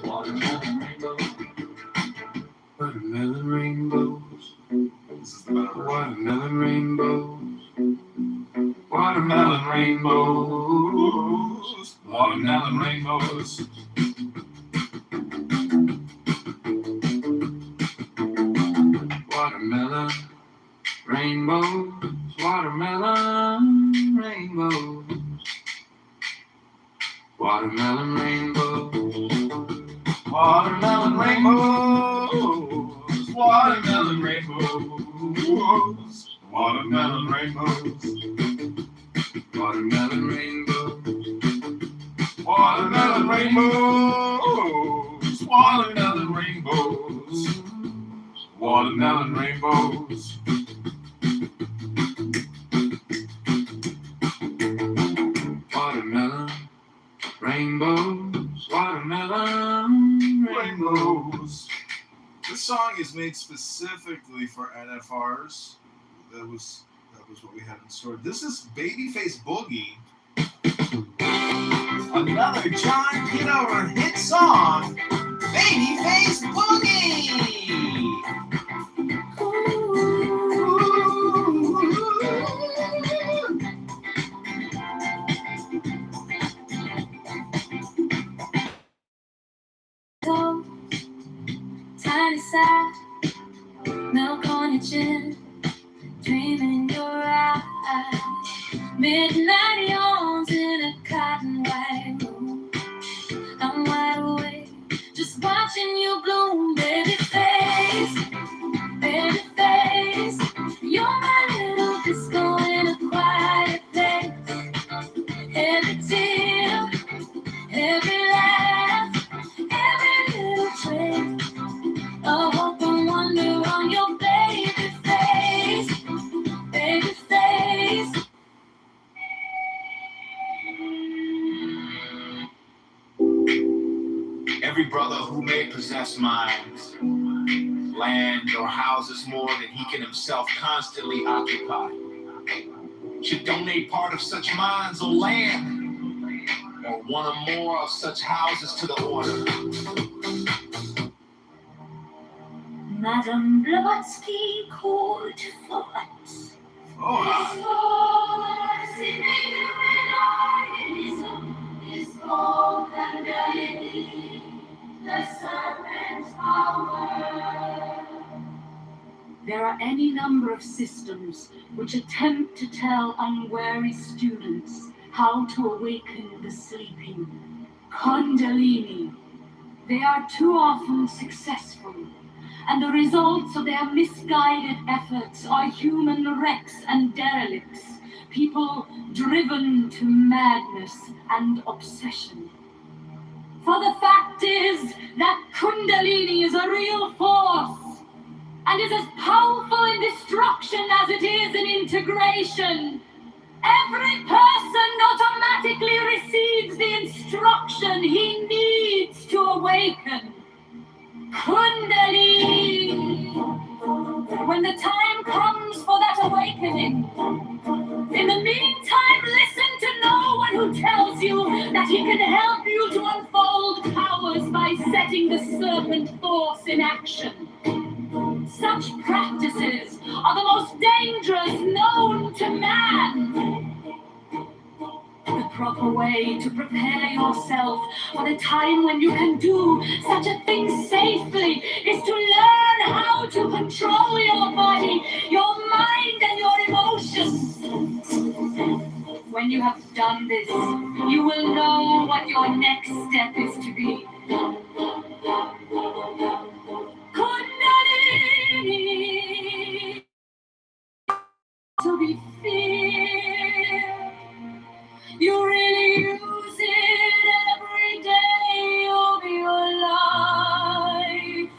watermelon rainbows, watermelon rainbows. This is the better version. Watermelon rainbows, watermelon rainbows, Watermelon rainbows. watermelon rainbows, watermelon rainbows, watermelon rainbows, Watermelon rainbows, watermelon rainbows, watermelon rainbows, watermelon rainbows, watermelon rainbows, watermelon rainbows, watermelon rainbows. watermelon rainbows, watermelon rainbows. This song is made specifically for NFRs. That was what we had in store. This is Babyface Boogie. Another John Kitover hit song, Babyface Boogie. Tiny side, milk on your chin, dream in your eyes. Midnight yawns in a cotton white room. I'm wide awake, just watching you bloom, baby face, baby face. You're my little disco in a quiet place. Every tear, every laugh, every little trace of hope and wonder on your baby face, baby face. Every brother who may possess mines, land or houses more than he can himself constantly occupy, should donate part of such mines or land, or one or more of such houses to the order. Madame Blavatsky called for us. There are any number of systems which attempt to tell unwary students how to awaken the sleeping. Kundalini. They are too often successful, and the results of their misguided efforts are human wrecks and derelicts, people driven to madness and obsession. For the fact is that Kundalini is a real force, and is as powerful in destruction as it is in integration. Every person automatically receives the instruction he needs to awaken. Kundalini. When the time comes for that awakening, in the meantime, listen to no one who tells you that he can help you to unfold powers by setting the serpent force in action. Such practices are the most dangerous proper way to prepare yourself for the time when you can do such a thing safely is to learn how to control your body, your mind, and your emotions. When you have done this, you will know what your next step is to be. Kundalini, to be feared. You really use it every day of your life,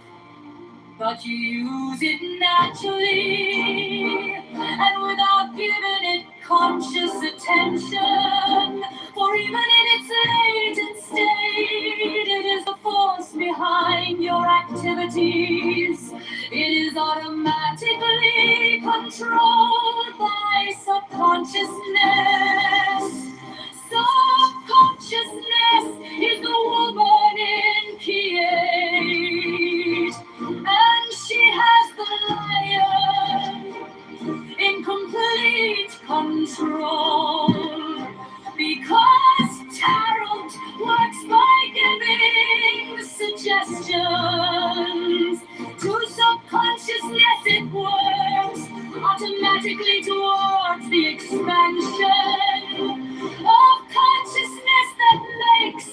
but you use it naturally and without giving it conscious attention. For even in its latent state, it is the force behind your activities. It is automatically controlled by subconsciousness. Subconsciousness is the woman in Kiev, and she has the lion in complete control. Because tarot works by giving suggestions to subconsciousness, it works automatically towards the expansion of consciousness that makes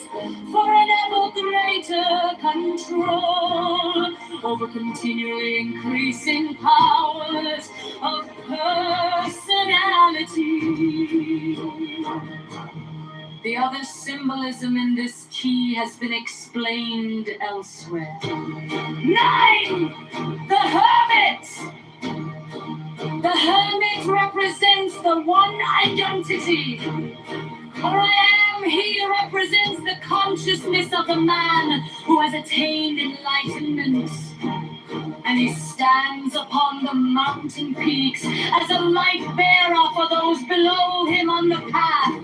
for an ever greater control over continually increasing powers of personality. The other symbolism in this key has been explained elsewhere. 9. The Hermit. The Hermit represents the one identity. Or I am, he represents the consciousness of the man who has attained enlightenment. And he stands upon the mountain peaks as a light bearer for those below him on the path.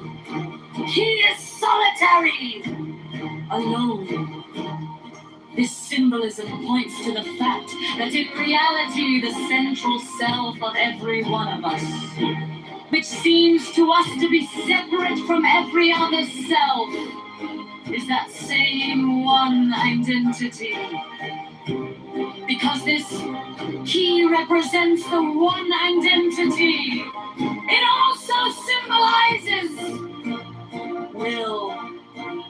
He is solitary, alone. This symbolism points to the fact that in reality the central self of every one of us, which seems to us to be separate from every other self, is that same one identity. Because this key represents the one identity, it also symbolizes will.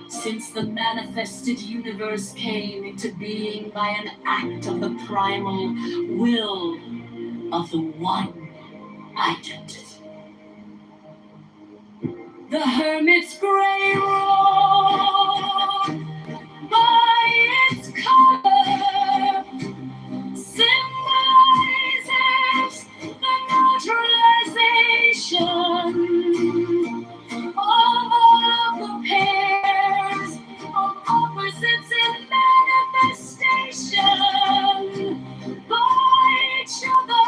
Since the manifested universe came into being by an act of the primal will of the one identity. The Hermit's gray robe, by its color, symbolizes the neutralization of all of the pairs of opposites in manifestation by each other.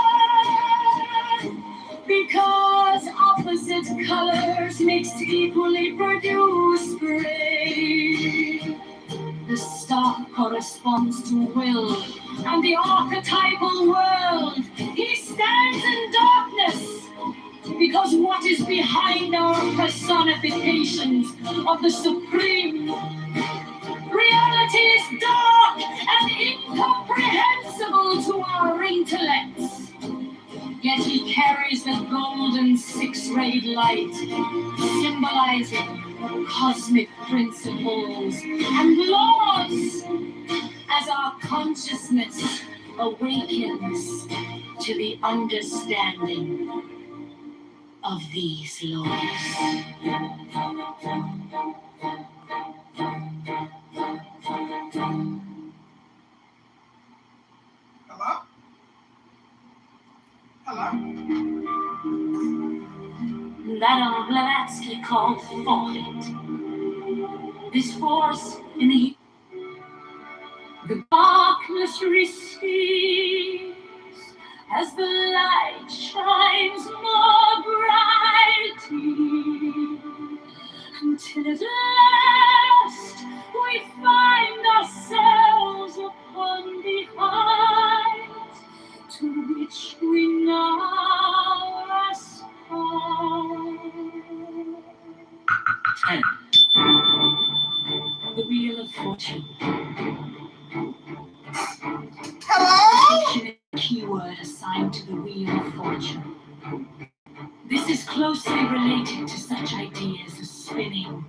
Because opposite colors mixed equally produce gray. The star corresponds to will and the archetypal world. He stands in darkness because what is behind our personifications of the supreme reality is dark and incomprehensible to our intellects. Yet he carries the golden six-rayed light, symbolizing cosmic principles and laws as our consciousness awakens to the understanding of these laws. Hello? Hello? Madame Blavatsky called for it. This force in the darkness recedes as the light shines more brightly, until at last we find ourselves upon the height to which we now aspire. 10. The Wheel of Fortune. Fortune is a keyword assigned to the Wheel of Fortune. This is closely related to such ideas as spinning,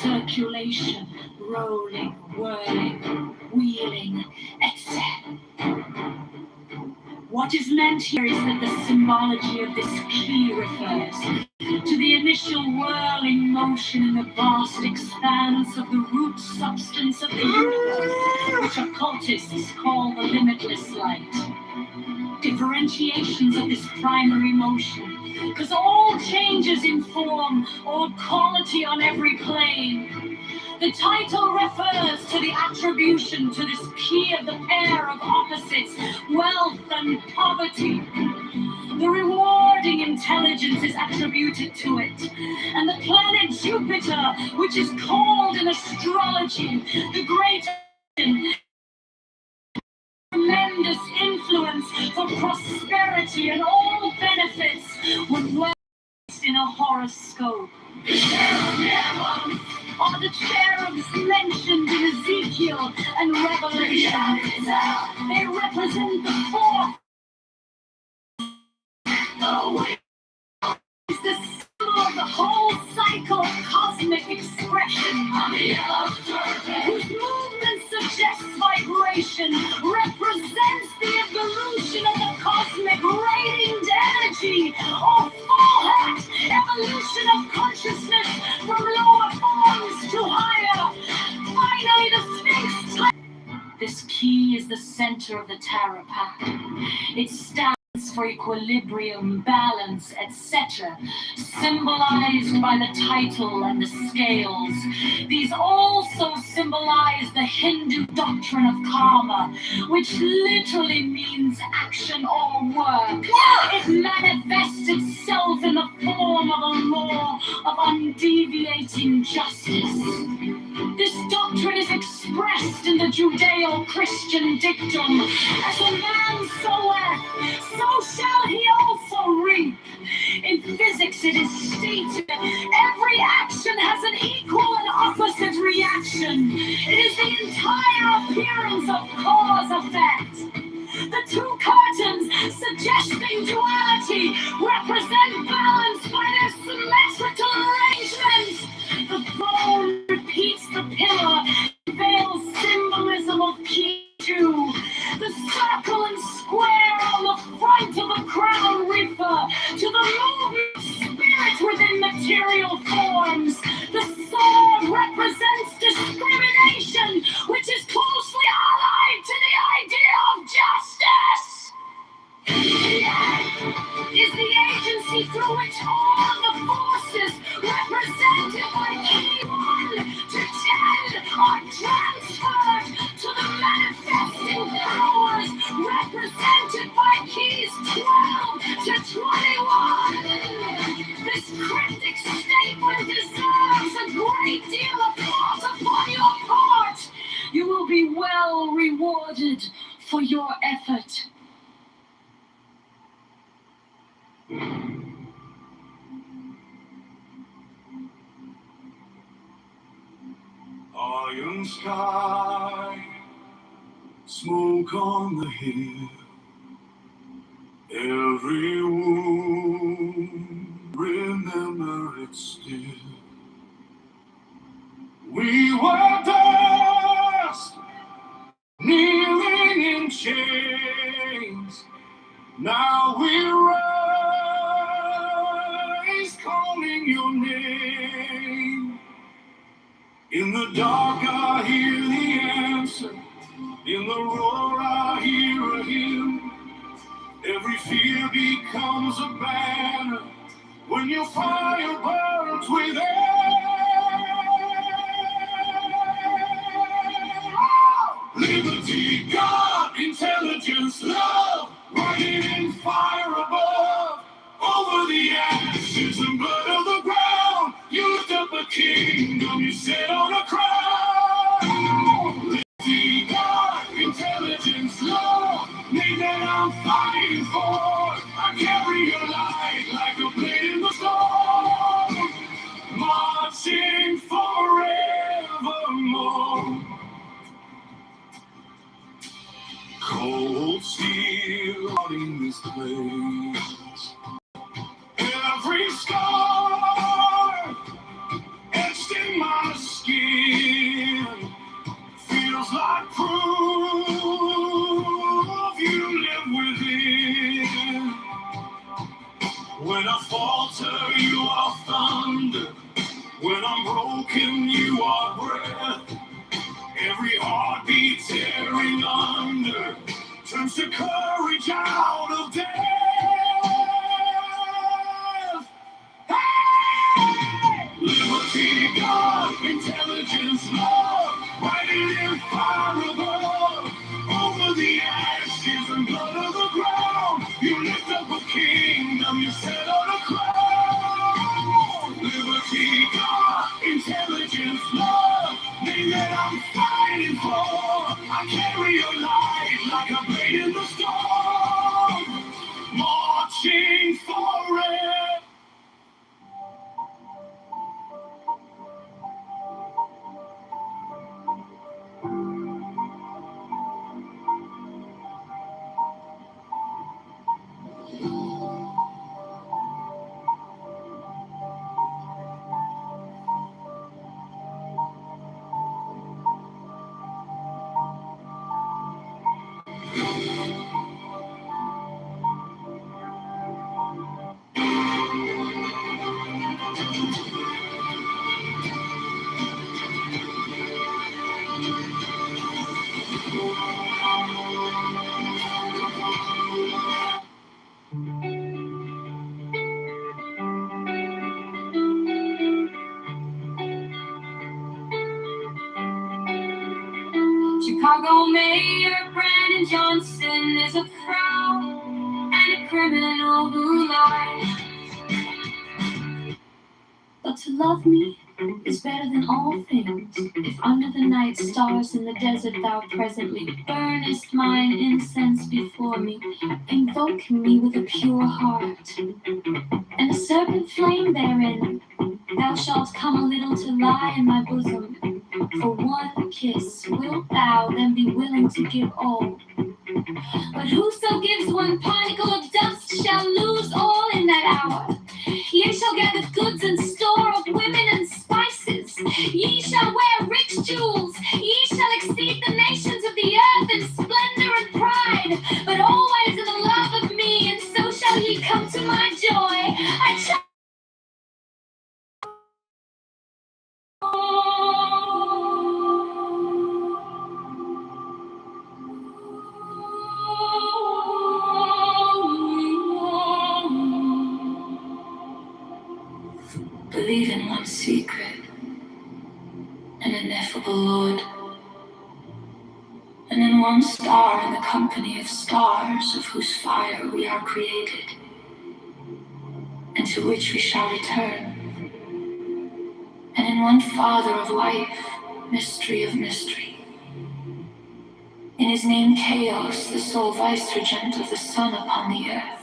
circulation, rolling, whirling, wheeling, etc. What is meant here is that the symbology of this key refers to the initial whirling motion in the vast expanse of the root substance of the universe, which occultists call the limitless light. Differentiations of this primary motion, because all changes in form or quality on every plane. The title refers to the attribution to this key of the pair of opposites, wealth and poverty. The rewarding intelligence is attributed to it, and the planet Jupiter, which is called in astrology the great tremendous influence for prosperity and all benefits when placed in a horoscope. Are the cherubs mentioned in Ezekiel and Revelation? They represent the fourth. It's the symbol of the whole cycle of cosmic expression, whose movement suggests vibration, represents the evolution of the cosmic radiant energy, or full hat, evolution of consciousness from lower forms to higher. Finally, the Sphinx. This key is the center of the tarot pack. It stands for equilibrium, balance, etc., symbolized by the title and the scales. These also symbolize the Hindu doctrine of karma, which literally means action or work. It manifests itself in the form of a law of undeviating justice. This doctrine is expressed in the Judeo-Christian dictum, as a man soweth, so shall he also reap. In physics it is stated that every action has an equal and opposite reaction. It is the entire appearance of cause-effect. The two curtains, suggesting duality, represent balance by their symmetrical arrangements. The throne repeats the pillar, veils symbolism of key 2. The circle and square on the front of the crown refer to the movement of spirit within material forms. The sword represents discrimination, which is closely allied to the idea of justice. Is the agency through which all the forces represented by key 1 to 10 are transferred to the manifesting powers represented by keys 12 to 21. This cryptic statement deserves a great deal of thought upon your part. You will be well rewarded for your effort. Iron sky, smoke on the hill, every wound, remember it still. We were dust, kneeling in chains, now we rise, calling your name. In the dark I hear the answer, in the roar I hear a hymn. Every fear becomes a banner when your fire burns within. Liberty, God, intelligence, love, riding in fire above. Over the ashes and blood of the ground, you lift up a kingdom, you sit on a crown. Liberty, God, intelligence, love, name that I'm fighting for. I carry your light like a blade in the storm, marching falter, you are thunder. When I'm broken, you are breath. Every heartbeat tearing under turns to courage out of death. Hey! Liberty, God, intelligence, love, riding in fire above. Over the ashes and blood of the ground, you lift up a kingdom, you set on a crown. Liberty, God, intelligence, love, name that I'm fighting for. I carry your light like a blade in the storm, marching for it. Chicago Mayor Brandon Johnson is a frown and a criminal who lies. But to love me is better than all things. If under the night stars in the desert thou presently burnest mine incense before me, invoking me with a pure heart, and a serpent flame therein, thou shalt come a little to lie in my bosom. For one kiss wilt thou then be willing to give all. But whoso gives one particle of dust shall lose all in that hour. Ye shall gather goods and store of women and spices. Ye shall wear rich jewels. Ye shall exceed the nations of the earth in splendor and pride. But always in the love of me, and so shall ye come to my joy. Believe in one secret, an ineffable Lord, and in one star in the company of stars, of whose fire we are created, and to which we shall return, and in one Father of life, mystery of mystery. In his name Chaos, the sole vicegerent of the sun upon the earth,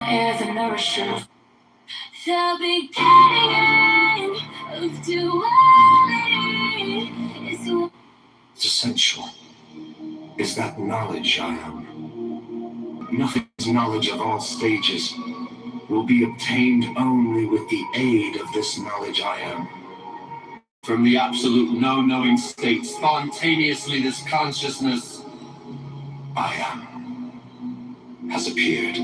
air the nourisher of The beginning of duality is what It's essential is that knowledge I am. Nothing's knowledge of all stages will be obtained only with the aid of this knowledge I am. From the absolute no-knowing state, spontaneously this consciousness I am has appeared.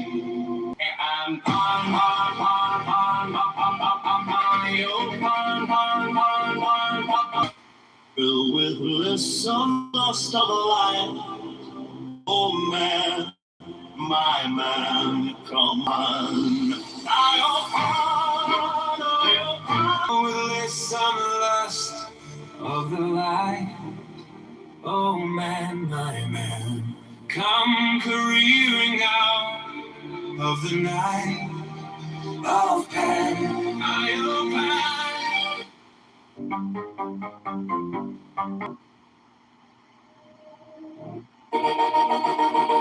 Filled with bliss, some lust of life. Oh man, my man, come on. With bliss, some lust of the light. Oh man, my man, come careering out of the night of pain.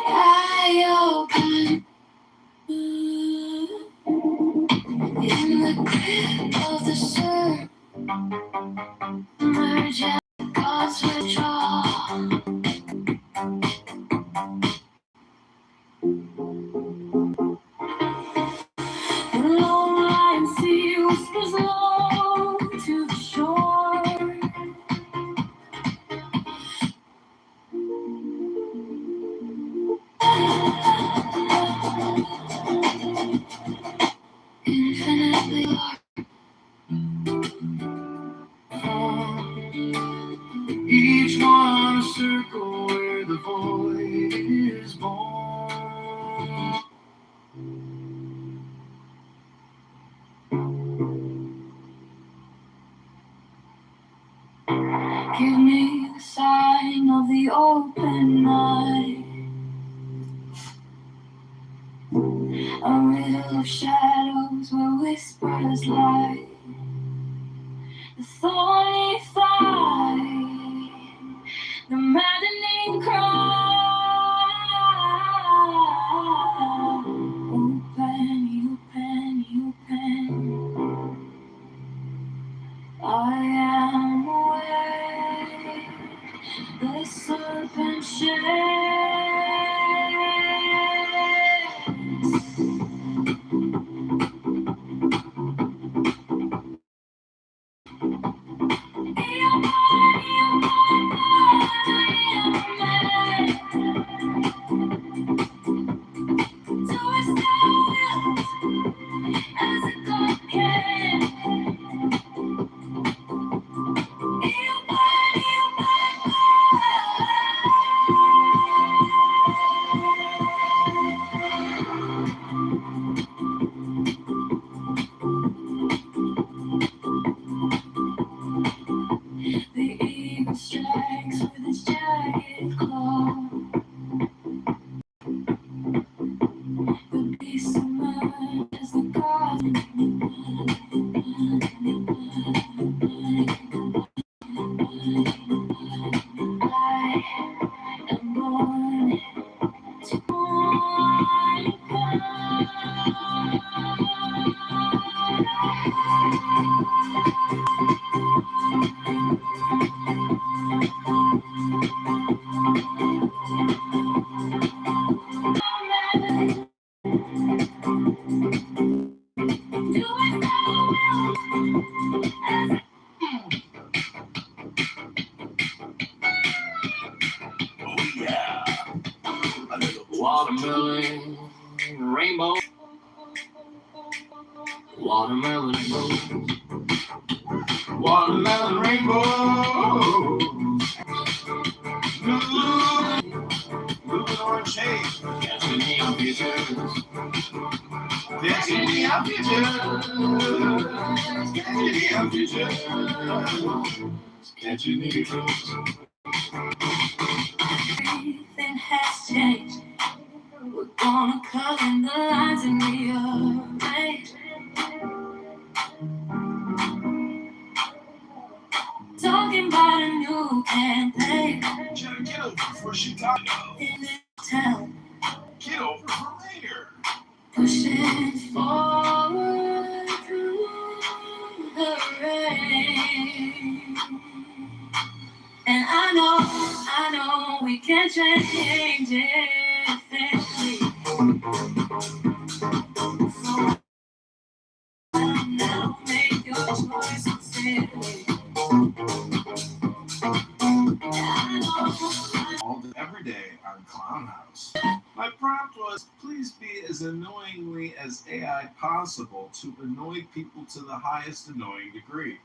I open in the grip of the surge. Merge at God's withdrawal. The long line sea whispers low to the shore. whispers like the thorny fight, the maddening cry. Open, open, open. I am awake, the serpent shakes. The eagle strikes with its jagged claw. The beast emerges, the garden. I am born to mourn. Oh yeah. A little watermelon rainbow. Watermelon rainbow. Watermelon rainbow. Blue and orange shades. Catching me on pictures. Catching me on pictures. Catching me on pictures. Catching me pictures. Everything has changed. We're gonna color in the lines and rearrange. Talking about a new campaign Jenna, get over before she talks. in this town. Get over for later. Pushing forward through the rain. And I know we can change anything. So now make your choice sincerely. Every day on Clown House. My prompt was, please be as annoyingly as AI possible to annoy people to the highest annoying degree.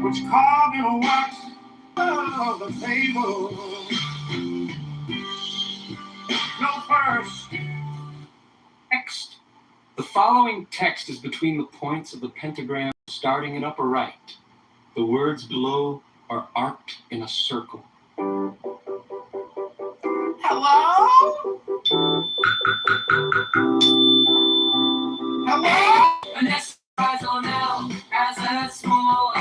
Which carbon wax of the table? No first. Text. The following text is between the points of the pentagram starting in upper right. The words below are arced in a circle. Hello? Hello? An S rise on L as a small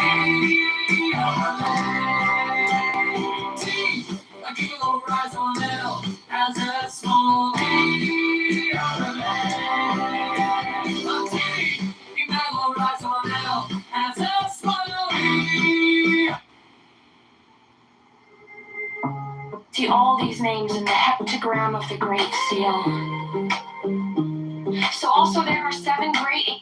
T. A kilo rise on L as a small A T. A mellow rise on L as a small E. See all these names in the heptagram of the Great Seal. So also there are 7 great...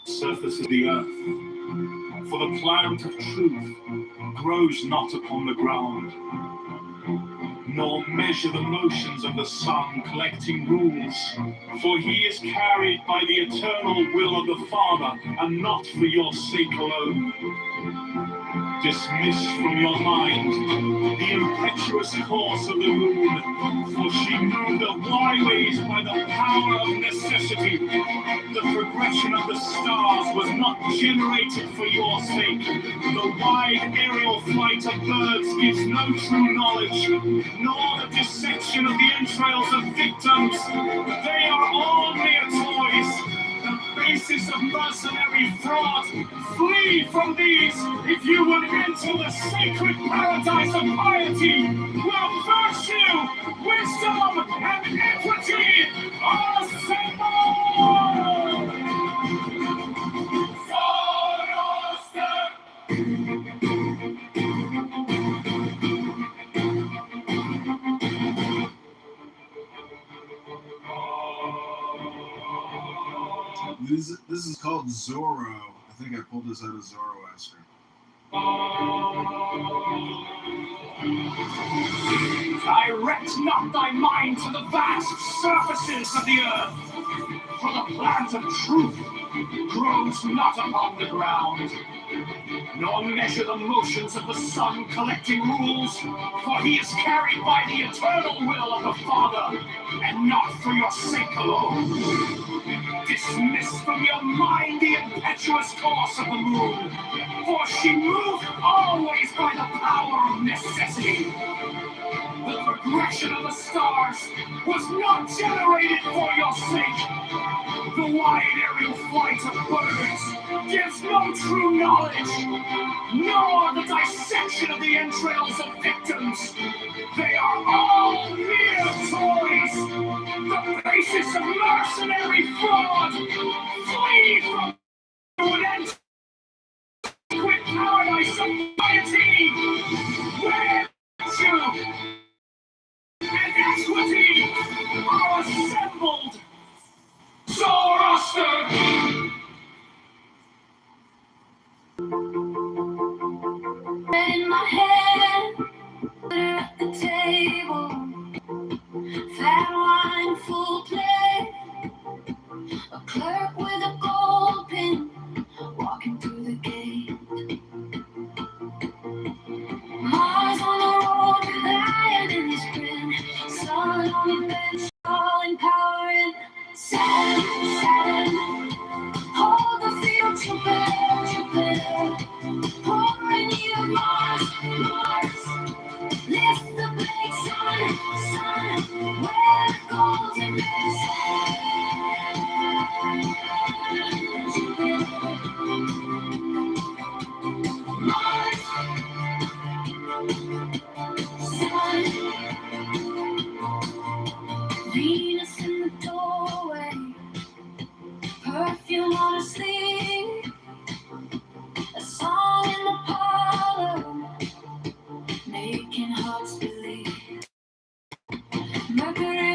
Surface of the earth, for the plant of truth grows not upon the ground, nor measure the motions of the sun, collecting rules. For he is carried by the eternal will of the Father, and not for your sake alone. Dismiss from your mind the impetuous course of the moon, for she moved the byways by the power of necessity. The progression of the stars was not generated for your sake. The wide aerial flight of birds gives no true knowledge, nor the dissection of the entrails of victims. They are all mere toys, the basis of mercenary fraud. Flee from these if you would enter the sacred paradise of piety, where virtue, wisdom, and equity are assembled. This is called Zorro. I think I pulled this out of Zoroaster. Direct not thy mind to the vast surfaces of the earth, for the plant of truth grows not upon the ground, nor measure the motions of the sun, collecting rules, for he is carried by the eternal will of the Father, and not for your sake alone. Dismiss from your mind the impetuous course of the moon, for she moved always by the power of necessity. The progression of the stars was not generated for your sake. The wide aerial flight of birds gives no true knowledge, nor the dissection of the entrails of victims. They are all mere toys, the basis of mercenary fraud. Flee from an end with paradise of piety, where virtue and equity are assembled. Zoroaster! In my head, at the table, fat wine, full plate, a clerk with a gold pin, walking through the gate. Mars on the road with iron in his grin, sun on the bench, all empowering. Saturn, hold the field, Jupiter, pouring you Mars, lift the big sun, where the golden rays Mars, sun, Venus in the doorway, perfume on her sleeve, a song in the parlor, making hearts believe. Mercury